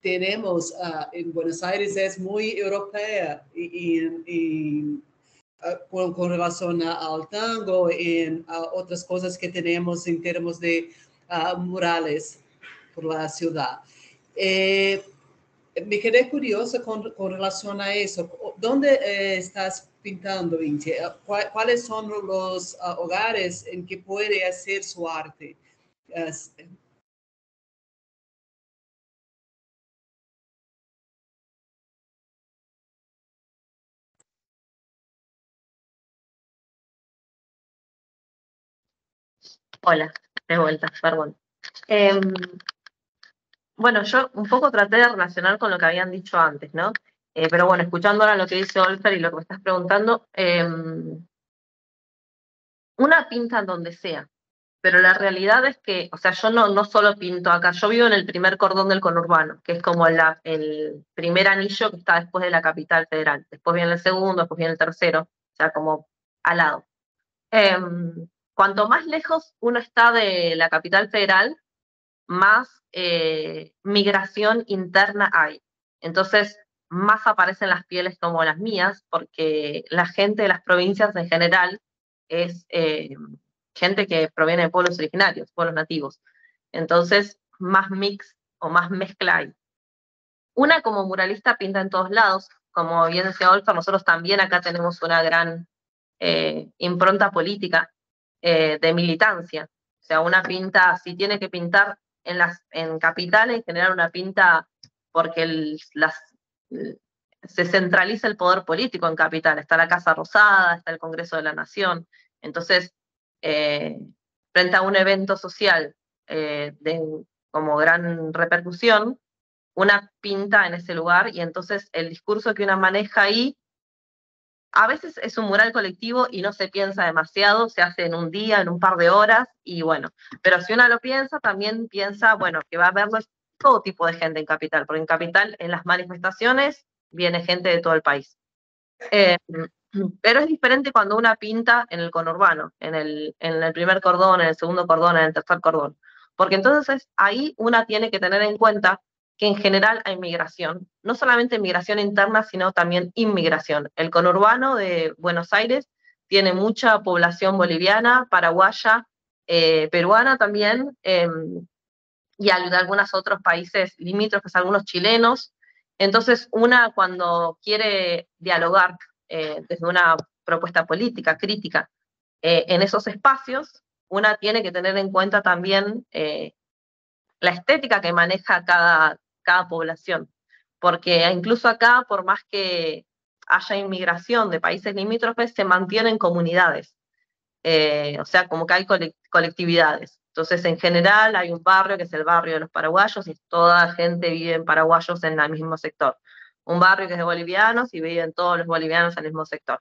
tenemos en Buenos Aires es muy europea y con relación al tango y otras cosas que tenemos en términos de murales por la ciudad. Me quedé curiosa con relación a eso. ¿Dónde estás pintando, Inti? ¿Cuáles son los hogares en que puede hacer su arte? Hola, de vuelta, perdón. Bueno, yo un poco traté de relacionar con lo que habían dicho antes, ¿no? Pero bueno, escuchando ahora lo que dice Olfer y lo que me estás preguntando, una pinta en donde sea, pero la realidad es que, o sea, yo no solo pinto acá, yo vivo en el primer cordón del conurbano, que es como el primer anillo que está después de la capital federal. Después viene el segundo, después viene el tercero, o sea, como al lado. Cuanto más lejos uno está de la capital federal, más migración interna hay. Entonces, más aparecen las pieles como las mías, porque la gente de las provincias en general es gente que proviene de pueblos originarios, pueblos nativos. Entonces, más mix o más mezcla hay. Una como muralista pinta en todos lados, como bien decía Olfer, nosotros también acá tenemos una gran impronta política de militancia. O sea, una pinta, si tiene que pintar en capital, en general una pinta porque se centraliza el poder político en capital. Está la Casa Rosada, está el Congreso de la Nación. Entonces, frente a un evento social como gran repercusión, una pinta en ese lugar y entonces el discurso que una maneja ahí a veces es un mural colectivo y no se piensa demasiado, se hace en un día, en un par de horas, y bueno, pero si uno lo piensa, también piensa, bueno, que va a haber todo tipo de gente en Capital, porque en Capital, en las manifestaciones, viene gente de todo el país. Pero es diferente cuando una pinta en el conurbano, en el primer cordón, en el segundo cordón, en el tercer cordón. Porque entonces ahí una tiene que tener en cuenta que en general hay migración, no solamente migración interna, sino también inmigración. El conurbano de Buenos Aires tiene mucha población boliviana, paraguaya, peruana también, y de algunos otros países limítrofes, algunos chilenos. Entonces, una cuando quiere dialogar desde una propuesta política, crítica, en esos espacios, una tiene que tener en cuenta también la estética que maneja cada población. Porque incluso acá, por más que haya inmigración de países limítrofes, se mantienen comunidades. O sea, como que hay colectividades. Entonces, en general, hay un barrio que es el barrio de los paraguayos y toda la gente vive en paraguayos en el mismo sector. Un barrio que es de bolivianos y viven todos los bolivianos en el mismo sector.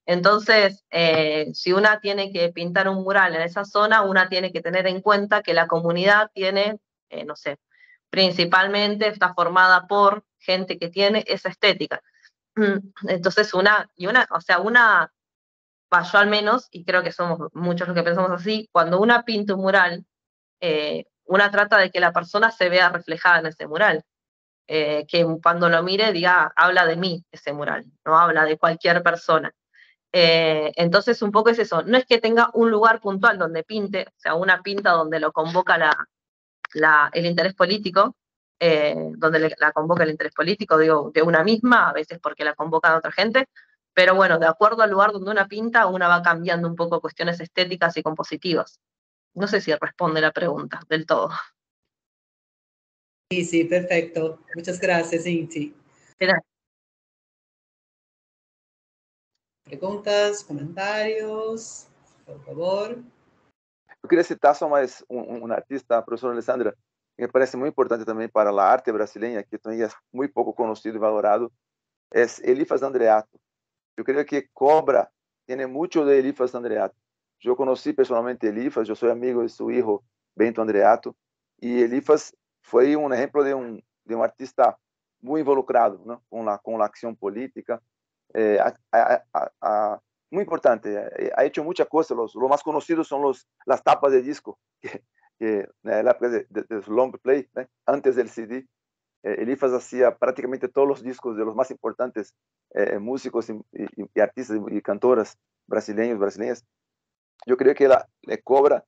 Entonces, si una tiene que pintar un mural en esa zona, una tiene que tener en cuenta que la comunidad tiene, no sé, principalmente está formada por gente que tiene esa estética. Entonces, o sea, yo al menos, y creo que somos muchos los que pensamos así, cuando una pinta un mural, una trata de que la persona se vea reflejada en ese mural. Que cuando lo mire diga, habla de mí ese mural, no habla de cualquier persona. Entonces un poco es eso, no es que tenga un lugar puntual donde pinte, o sea, una pinta donde lo convoca el interés político, donde la convoca el interés político, digo, de una misma, a veces porque la convoca de otra gente, pero bueno, de acuerdo al lugar donde una pinta, una va cambiando un poco cuestiones estéticas y compositivas. No sé si responde la pregunta del todo. Sí, sí, perfecto. Muchas gracias, Inti. Gracias. Preguntas, comentarios, por favor. Eu queria citar só mais um artista, a professora Alessandra, que me parece muito importante também para a arte brasileira, que também é muito pouco conhecido e valorado, é Elifas Andreato. Eu creio que Cobra tem muito de Elifas Andreato. Eu conheci pessoalmente Elifas, eu sou amigo de seu filho Bento Andreato, e Elifas foi um exemplo de um artista muito involucrado, ¿no? com a ação política. Muy importante, ha hecho muchas cosas. Los más conocidos son las tapas de disco, que en la época de long play, ¿eh? Antes del CD, Elifas hacía prácticamente todos los discos de los más importantes músicos y artistas y cantoras brasileñas. Yo creo que la Cobra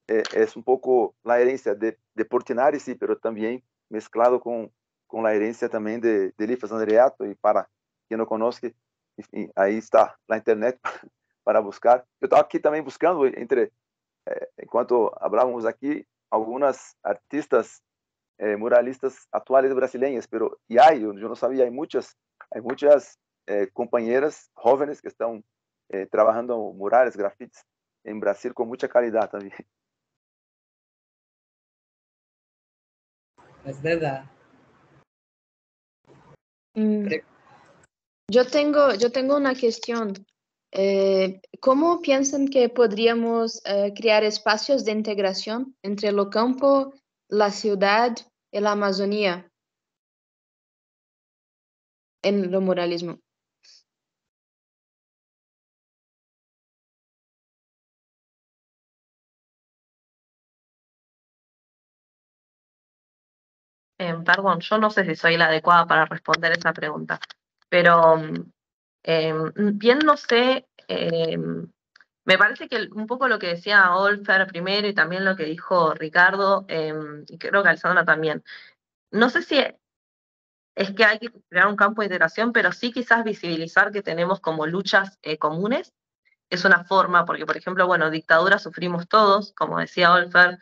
es un poco la herencia de Portinari, sí, pero también mezclado con la herencia también de Elifas Andreato. Y para quien no conozca, enfim, aí está na internet para buscar. Eu estava aqui também buscando, enquanto falávamos aqui, algumas artistas muralistas atuais brasileiras, pero eu não sabia, há muitas companheiras jovens que estão trabalhando murales, grafites em Brasil com muita qualidade também. É verdade. Yo tengo una cuestión. ¿Cómo piensan que podríamos crear espacios de integración entre lo campo, la ciudad y la Amazonía en lo muralismo? Perdón, yo no sé si soy la adecuada para responder esa pregunta, pero bien no sé, me parece que un poco lo que decía Olfer primero y también lo que dijo Ricardo, y creo que Alessandra también, no sé si es que hay que crear un campo de integración, pero sí quizás visibilizar que tenemos como luchas comunes, es una forma, porque por ejemplo, bueno, dictadura sufrimos todos, como decía Olfer,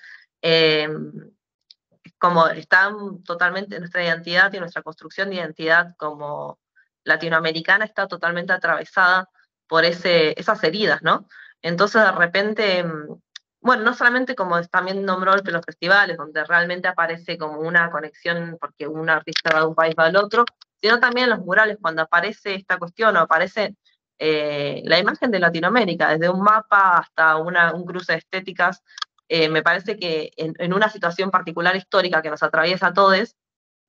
como está totalmente nuestra identidad y nuestra construcción de identidad como latinoamericana está totalmente atravesada por esas heridas, ¿no? Entonces de repente, bueno, no solamente como también nombró los festivales, donde realmente aparece como una conexión porque un artista va de un país va al otro, sino también en los murales, cuando aparece esta cuestión o aparece la imagen de Latinoamérica, desde un mapa hasta un cruce de estéticas. Me parece que en una situación particular histórica que nos atraviesa a todos,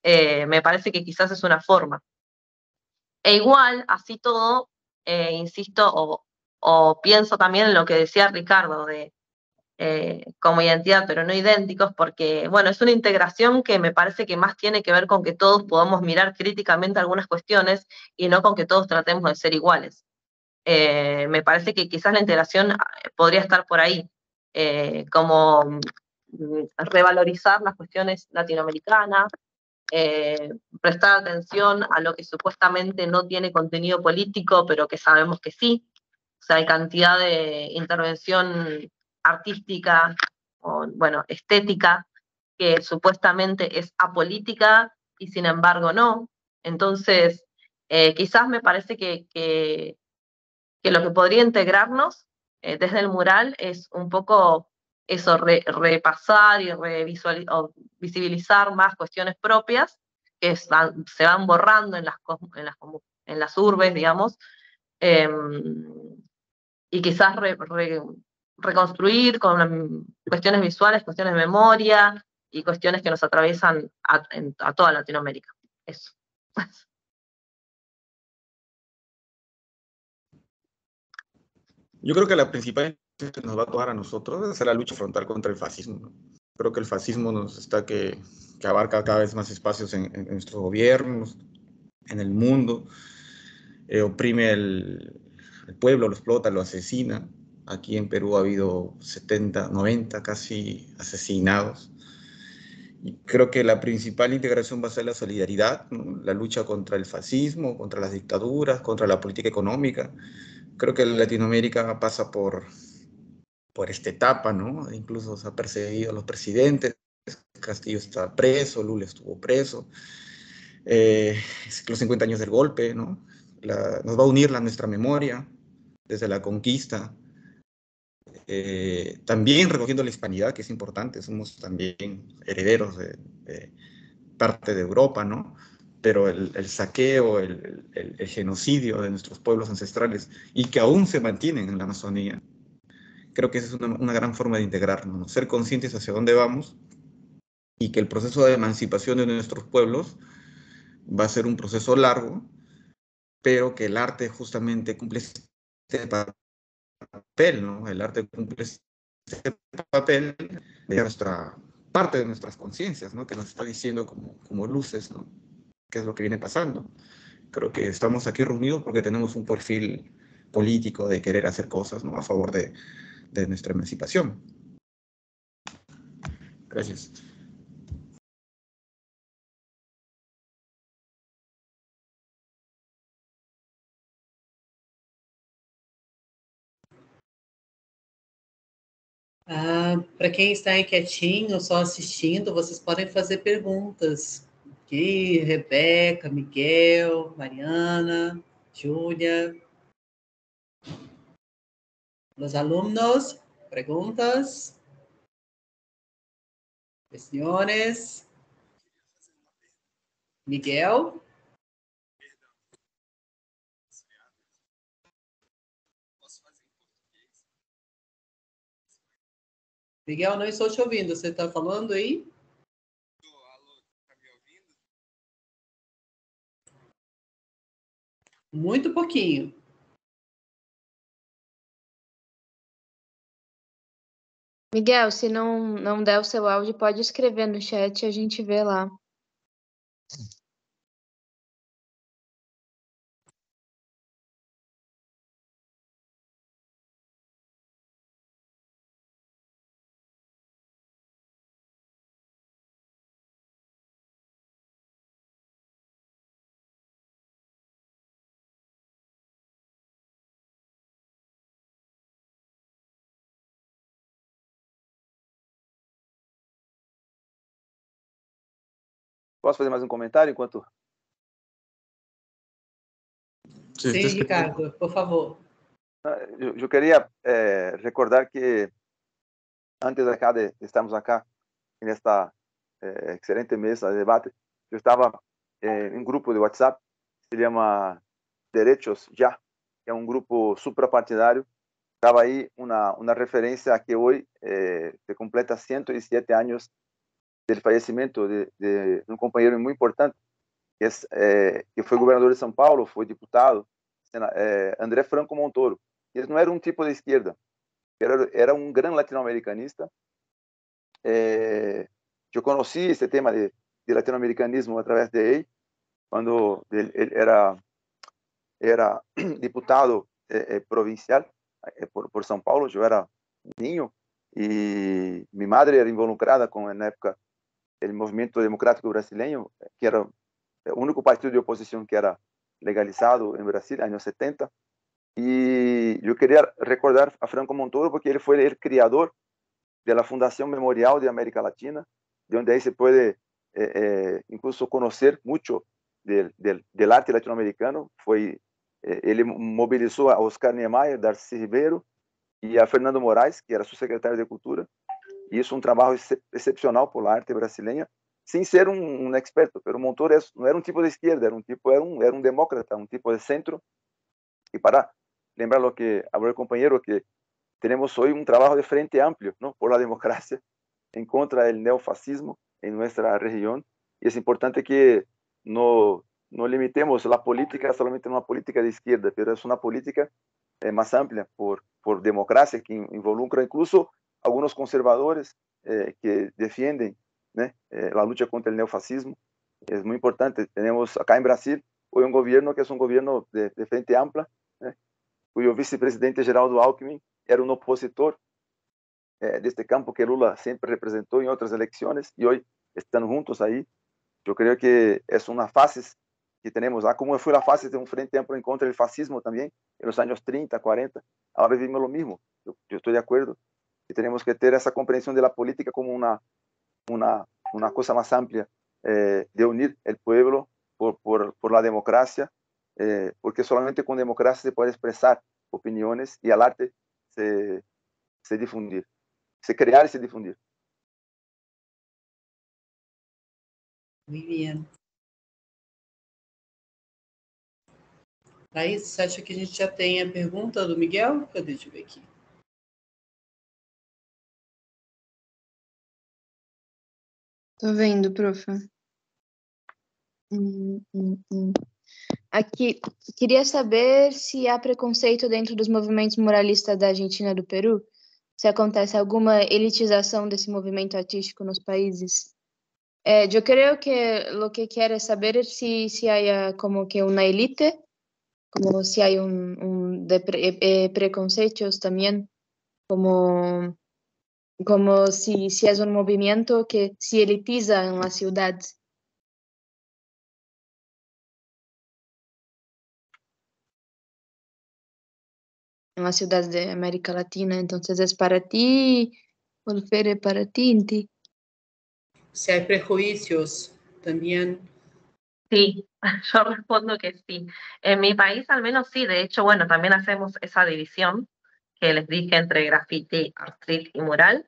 me parece que quizás es una forma. E igual, así todo, insisto, o pienso también en lo que decía Ricardo, de como identidad, pero no idénticos, porque, bueno, es una integración que me parece que más tiene que ver con que todos podamos mirar críticamente algunas cuestiones y no con que todos tratemos de ser iguales. Me parece que quizás la integración podría estar por ahí, como revalorizar las cuestiones latinoamericanas, prestar atención a lo que supuestamente no tiene contenido político, pero que sabemos que sí. O sea, hay cantidad de intervención artística o, bueno, estética, que supuestamente es apolítica y sin embargo no. Entonces, quizás me parece que lo que podría integrarnos desde el mural es un poco eso, repasar y visibilizar más cuestiones propias que se van borrando en las urbes, digamos, eh, y quizás reconstruir con cuestiones visuales, cuestiones de memoria y cuestiones que nos atraviesan a toda Latinoamérica. Eso. Yo creo que la principal que nos va a tocar a nosotros es la lucha frontal contra el fascismo, ¿no? Creo que el fascismo nos está que abarca cada vez más espacios en nuestros gobiernos, en el mundo, oprime el pueblo, lo explota, lo asesina. Aquí en Perú ha habido 70, 90 casi asesinados. Y creo que la principal integración va a ser la solidaridad, ¿no? La lucha contra el fascismo, contra las dictaduras, contra la política económica. Creo que Latinoamérica pasa por esta etapa, ¿no? Incluso se ha perseguido a los presidentes, Castillo está preso, Lula estuvo preso, los 50 años del golpe, ¿no? Nos va a unir nuestra memoria desde la conquista, también recogiendo la hispanidad, que es importante, somos también herederos de parte de Europa, ¿no? Pero el saqueo, el genocidio de nuestros pueblos ancestrales y que aún se mantienen en la Amazonía, creo que esa es una gran forma de integrarnos, ¿no? Ser conscientes hacia dónde vamos y que el proceso de emancipación de nuestros pueblos va a ser un proceso largo, pero que el arte justamente cumple este papel, ¿no? El arte cumple este papel de nuestra parte de nuestras conciencias, ¿no? Que nos está diciendo como luces, ¿no? ¿Qué es lo que viene pasando? Creo que estamos aquí reunidos porque tenemos un perfil político de querer hacer cosas, ¿no? A favor de nuestra emancipación. Gracias. Para quem está aí quietinho, só assistindo, vocês podem fazer perguntas. Aqui, Rebeca, Miguel, Mariana, Júlia. Los alumnos, preguntas. Cuestiones. Miguel. Miguel, não estou te ouvindo. Você está falando aí? Alô, está me ouvindo? Muito pouquinho. Miguel, se não der o seu áudio, pode escrever no chat e a gente vê lá. Posso fazer mais um comentário enquanto... Sim, Ricardo, por favor. Eu queria recordar que antes de estarmos acá, nesta excelente mesa de debate, eu estava em um grupo de WhatsApp, se chama Derechos Já, que é um grupo suprapartidário. Estava aí uma referência a que hoje se completa 107 anos do falecimento de um companheiro muito importante, que foi governador de São Paulo, foi deputado, André Franco Montoro. Ele não era um tipo de esquerda, era um grande latino-americanista. Eu conheci esse tema de latino-americanismo através de ele, quando ele era diputado provincial por São Paulo. Eu era niño e minha madre era involucrada na época o movimento democrático brasileiro, que era o único partido de oposição que era legalizado em Brasil, anos 70. E eu queria recordar a Franco Montoro porque ele foi o criador da Fundação Memorial de América Latina, de onde aí se pode incluso conhecer muito del arte latino-americano. Ele mobilizou a Oscar Niemeyer, Darcy Ribeiro e a Fernando Moraes, que era seu secretário de Cultura, e isso é um trabalho excepcional por arte brasileira, sem ser um experto. Pero Montoro não era um tipo de esquerda, era um demócrata, um tipo de centro. E para lembrar o que habló el compañero, que tenemos hoy un trabajo de frente amplio, ¿no?, por la democracia en contra del neofascismo en nuestra región. Y es importante que no limitemos la política solamente a una política de izquierda, pero es una política más amplia por democracia, que involucra incluso algunos conservadores que defienden, ¿no?, la lucha contra el neofascismo. Es muy importante. Tenemos acá en Brasil hoy un gobierno que es un gobierno de frente amplia, ¿no?, cuyo vicepresidente Geraldo Alckmin era un opositor de este campo que Lula siempre representó en otras elecciones, y hoy están juntos ahí. Yo creo que es una fase que tenemos, como fue la fase de un frente amplio en contra del fascismo también en los años 30, 40. Ahora vivimos lo mismo. Yo estoy de acuerdo que tenemos que tener esa comprensión de la política como una cosa más amplia, de unir el pueblo por la democracia, porque solamente con democracia se puede expresar opiniones y el arte se difundir, se crear y se difundir. Muy bien. Thaís, você acha que a gente já tem a pergunta do Miguel? Cadê? Deixa eu ver aqui. Tô vendo, profa. Aqui, queria saber se há preconceito dentro dos movimentos muralistas da Argentina e do Peru, se acontece alguma elitização desse movimento artístico nos países. Eu creo que lo que quiere saber es si hay como que una élite, como si hay preconceptos también, como si es un movimiento que se elitiza en las ciudades. En las ciudades de América Latina. Entonces, ¿es para ti? ¿Volver para ti, Inti? Si hay prejuicios también. Sí, yo respondo que sí. En mi país al menos sí. De hecho, bueno, también hacemos esa división que les dije entre graffiti, art street y mural.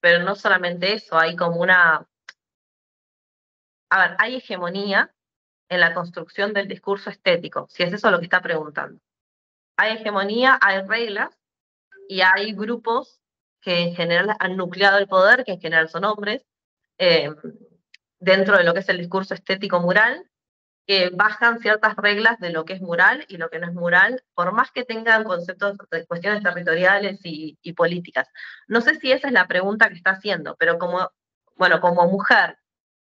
Pero no solamente eso, hay como hay hegemonía en la construcción del discurso estético, si es eso lo que está preguntando. Hay hegemonía, hay reglas y hay grupos que en general han nucleado el poder, que en general son hombres, dentro de lo que es el discurso estético mural, que bajan ciertas reglas de lo que es mural y lo que no es mural, por más que tengan conceptos de cuestiones territoriales y políticas. No sé si esa es la pregunta que está haciendo, pero como mujer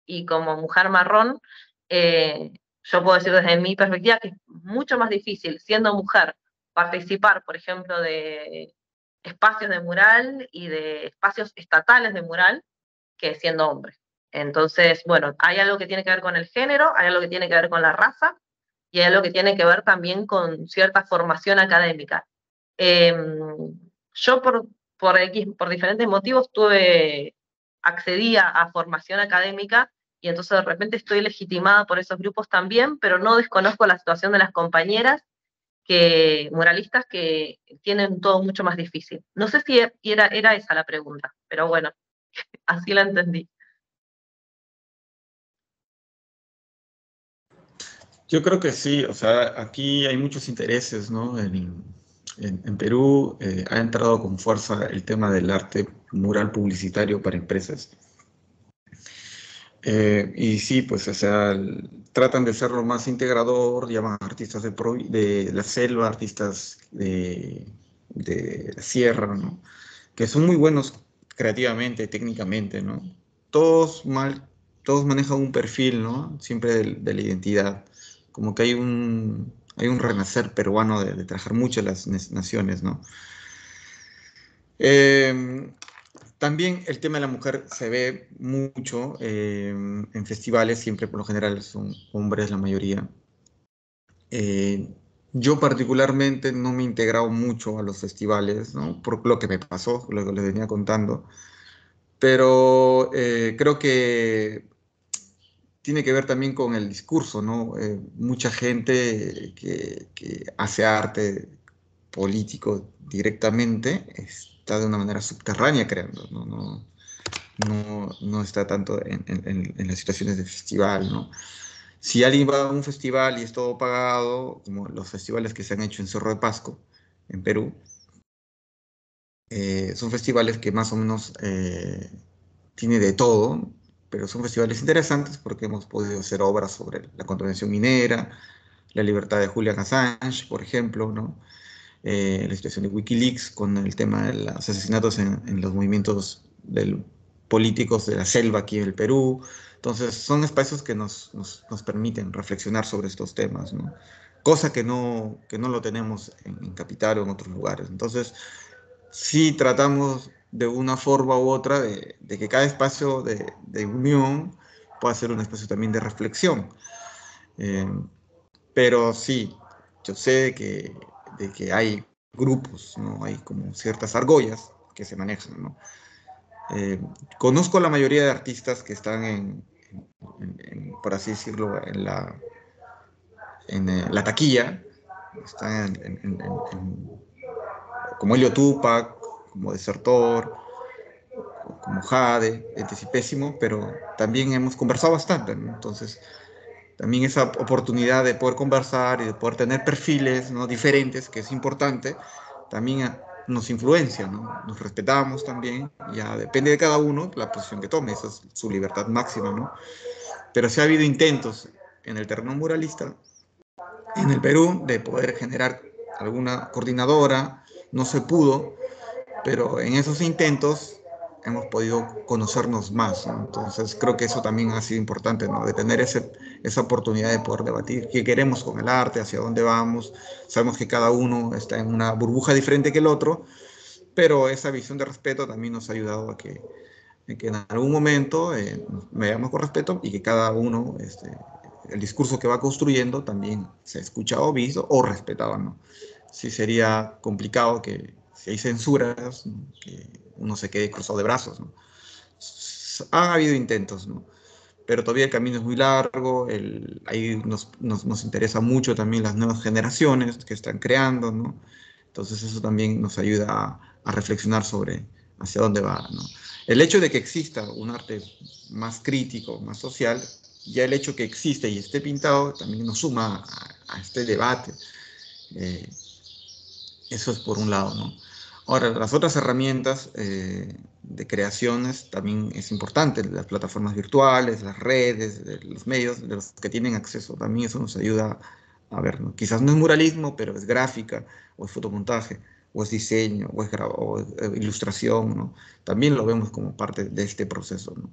y como mujer marrón, yo puedo decir desde mi perspectiva que es mucho más difícil, siendo mujer, participar, por ejemplo, de espacios de mural y de espacios estatales de mural, que siendo hombre. Entonces, bueno, hay algo que tiene que ver con el género, hay algo que tiene que ver con la raza, y hay algo que tiene que ver también con cierta formación académica. Yo por diferentes motivos accedí a formación académica, y entonces de repente estoy legitimada por esos grupos también, pero no desconozco la situación de las compañeras muralistas que tienen todo mucho más difícil. No sé si era esa la pregunta, pero bueno, así la entendí. Yo creo que sí, o sea, aquí hay muchos intereses, ¿no? En Perú ha entrado con fuerza el tema del arte mural publicitario para empresas. Y sí, pues, o sea, tratan de ser lo más integrador, llaman a artistas de la selva, artistas de la sierra, ¿no? Que son muy buenos creativamente, técnicamente, ¿no? Todos mal, todos manejan un perfil, ¿no? Siempre de la identidad. Como que hay un renacer peruano de trabajar mucho las naciones, ¿no? Eh, También el tema de la mujer se ve mucho en festivales, siempre por lo general son hombres la mayoría. Eh, yo particularmente no me he integrado mucho a los festivales, ¿no? Por lo que me pasó, lo que les venía contando, pero creo que tiene que ver también con el discurso, ¿no? Mucha gente que hace arte político directamente está de una manera subterránea creando, ¿no? No está tanto en las situaciones de festival, ¿no? Si alguien va a un festival y es todo pagado, como los festivales que se han hecho en Cerro de Pasco, en Perú, son festivales que más o menos tiene de todo, pero son festivales interesantes porque hemos podido hacer obras sobre la contaminación minera, la libertad de Julian Assange, por ejemplo, ¿no? La situación de Wikileaks con el tema de los asesinatos en los movimientos políticos de la selva aquí en el Perú. Entonces, son espacios que nos permiten reflexionar sobre estos temas, ¿no? Cosa que no lo tenemos en Capital o en otros lugares. Entonces, sí tratamos de una forma u otra de que cada espacio de unión pueda ser un espacio también de reflexión. Eh, pero sí, yo sé de que hay grupos, ¿no? Hay como ciertas argollas que se manejan, ¿no? Eh, Conozco la mayoría de artistas que están por así decirlo, la taquilla, están como Helio Tupac, como Desertor, como Jade, etc. Pésimo, pero también hemos conversado bastante, ¿no? Entonces, también esa oportunidad de poder conversar y de poder tener perfiles, ¿no? Diferentes, que es importante, también nos influencia, ¿no? Nos respetamos también, ya depende de cada uno la posición que tome, esa es su libertad máxima, ¿no? Pero sí ha habido intentos en el terreno muralista, en el Perú, de poder generar alguna coordinadora, no se pudo, pero en esos intentos hemos podido conocernos más, ¿no? Entonces creo que eso también ha sido importante, ¿no? De tener esa oportunidad de poder debatir qué queremos con el arte, hacia dónde vamos. Sabemos que cada uno está en una burbuja diferente que el otro, pero esa visión de respeto también nos ha ayudado a que en algún momento nos veamos con respeto y que cada uno, el discurso que va construyendo también se ha escuchado, visto o respetado, ¿no? Sí sería complicado que si hay censuras, ¿no? Que uno se quede cruzado de brazos, ¿no? Han habido intentos, ¿no? Pero todavía el camino es muy largo, ahí nos interesa mucho también las nuevas generaciones que están creando, ¿no? Entonces eso también nos ayuda a reflexionar sobre hacia dónde va, ¿no? El hecho de que exista un arte más crítico, más social, ya el hecho que existe y esté pintado también nos suma a este debate. Eh, Eso es por un lado, ¿no? Ahora, las otras herramientas de creaciones también es importante, las plataformas virtuales, las redes, los medios de los que tienen acceso, también eso nos ayuda a ver, ¿no? Quizás no es muralismo, pero es gráfica, o es fotomontaje, o es diseño, o es ilustración, ¿no? También lo vemos como parte de este proceso, ¿no?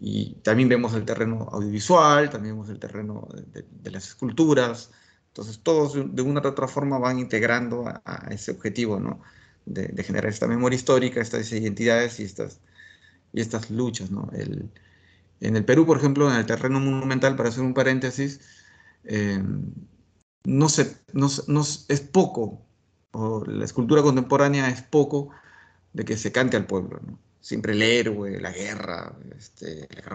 Y también vemos el terreno audiovisual, también vemos el terreno de las esculturas. Entonces, todos de una u otra forma van integrando a ese objetivo, ¿no? De generar esta memoria histórica, estas identidades y estas luchas, ¿no? En el Perú, por ejemplo, en el terreno monumental, para hacer un paréntesis, eh, es poco, o la escultura contemporánea es poco de que se cante al pueblo, ¿no? Siempre el héroe, la guerra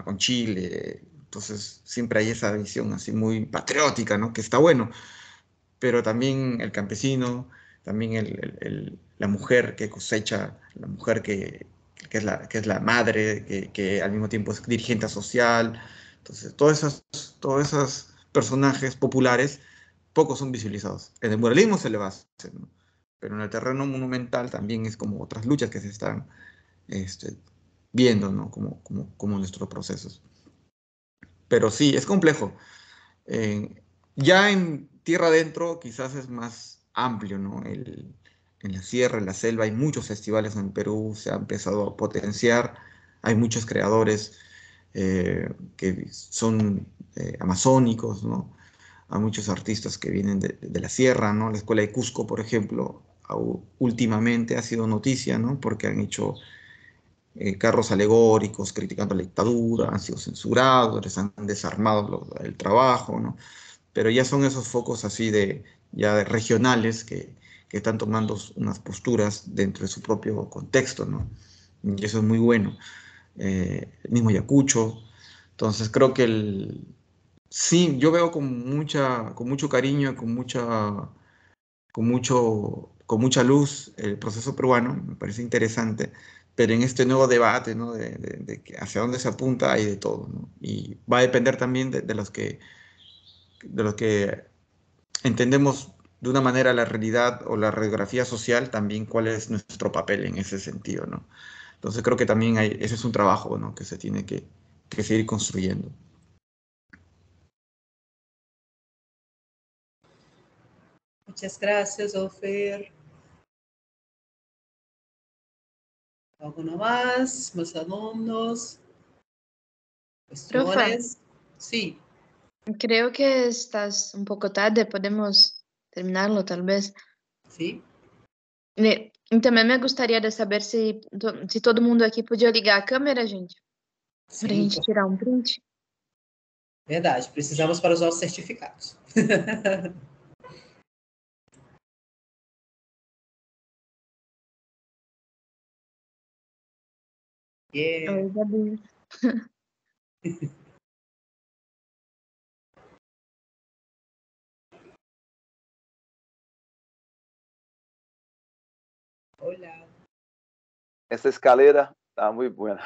con Chile, entonces siempre hay esa visión así muy patriótica, ¿no? Que está bueno, pero también el campesino, también la mujer que cosecha, la mujer que es la madre, que al mismo tiempo es dirigente social, entonces todos esos personajes populares pocos son visualizados. En el muralismo se le va a hacer, ¿no? Pero en el terreno monumental también es como otras luchas que se están este, viendo, ¿no? Como nuestros procesos. pero sí, es complejo. Ya en tierra adentro quizás es más amplio, ¿no? En la sierra, en la selva, hay muchos festivales en Perú, se ha empezado a potenciar, hay muchos creadores que son amazónicos, ¿no? Hay muchos artistas que vienen de la sierra, ¿no? La Escuela de Cusco, por ejemplo, últimamente ha sido noticia, ¿no? Porque han hecho carros alegóricos criticando la dictadura, han sido censurados, les han desarmado el trabajo, ¿no? Pero ya son esos focos así ya regionales que están tomando unas posturas dentro de su propio contexto, ¿no? Y eso es muy bueno. El mismo Ayacucho. Entonces creo que sí, yo veo con mucho cariño, con mucha luz el proceso peruano, me parece interesante, pero en este nuevo debate, ¿no? De hacia dónde se apunta hay de todo, ¿no? Y va a depender también de los que entendemos de una manera la realidad o la radiografía social, también cuál es nuestro papel en ese sentido, ¿no? Entonces creo que también ese es un trabajo, ¿no? Que se tiene que seguir construyendo. Muchas gracias, Ofer. ¿Alguno más? ¿Más alumnos? Profe, ¿Cuestiones? Sí, creo que estás un poco tarde, podemos terminarlo tal vez. sí. E também me gostaria de saber se todo mundo aqui podia ligar a câmera, gente, para a Sim, gente tirar um print. verdade. Precisamos para os nossos certificados. Yeah. Oi, Gabi. Olá. Esa escalera está muy buena.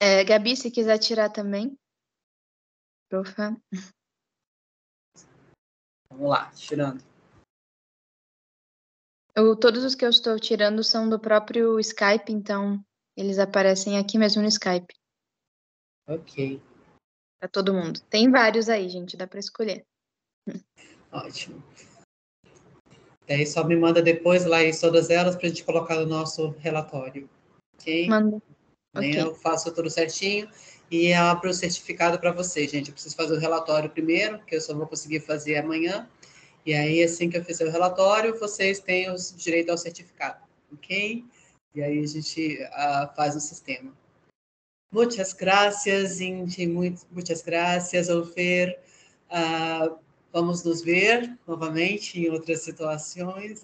Gabi, se quiser tirar também, profa. Vamos lá, tirando. Todos os que eu estou tirando são do próprio Skype, então eles aparecem aqui mesmo no Skype, Ok, para todo mundo. Tem vários aí, gente, dá para escolher. ótimo. Daí só me manda depois, Laís, todas elas para a gente colocar no nosso relatório. Ok? Manda. Amanhã eu Ok. faço tudo certinho e abro o certificado para vocês, gente. Eu preciso fazer o relatório primeiro, que eu só vou conseguir fazer amanhã. E aí, assim que eu fizer o relatório, vocês têm o direito ao certificado, ok? E aí a gente faz o sistema. Muchas gracias, Inti. Muchas gracias, Ofer. Vamos nos ver novamente em outras situações.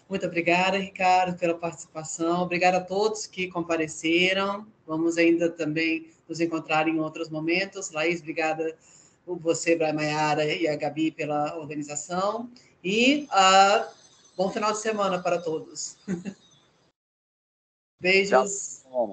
Muito obrigada, Ricardo, pela participação. Obrigada a todos que compareceram. Vamos ainda também nos encontrar em outros momentos. Laís, obrigada por você, Mayara e a Gabi pela organização. E bom final de semana para todos. Beijos. Chao.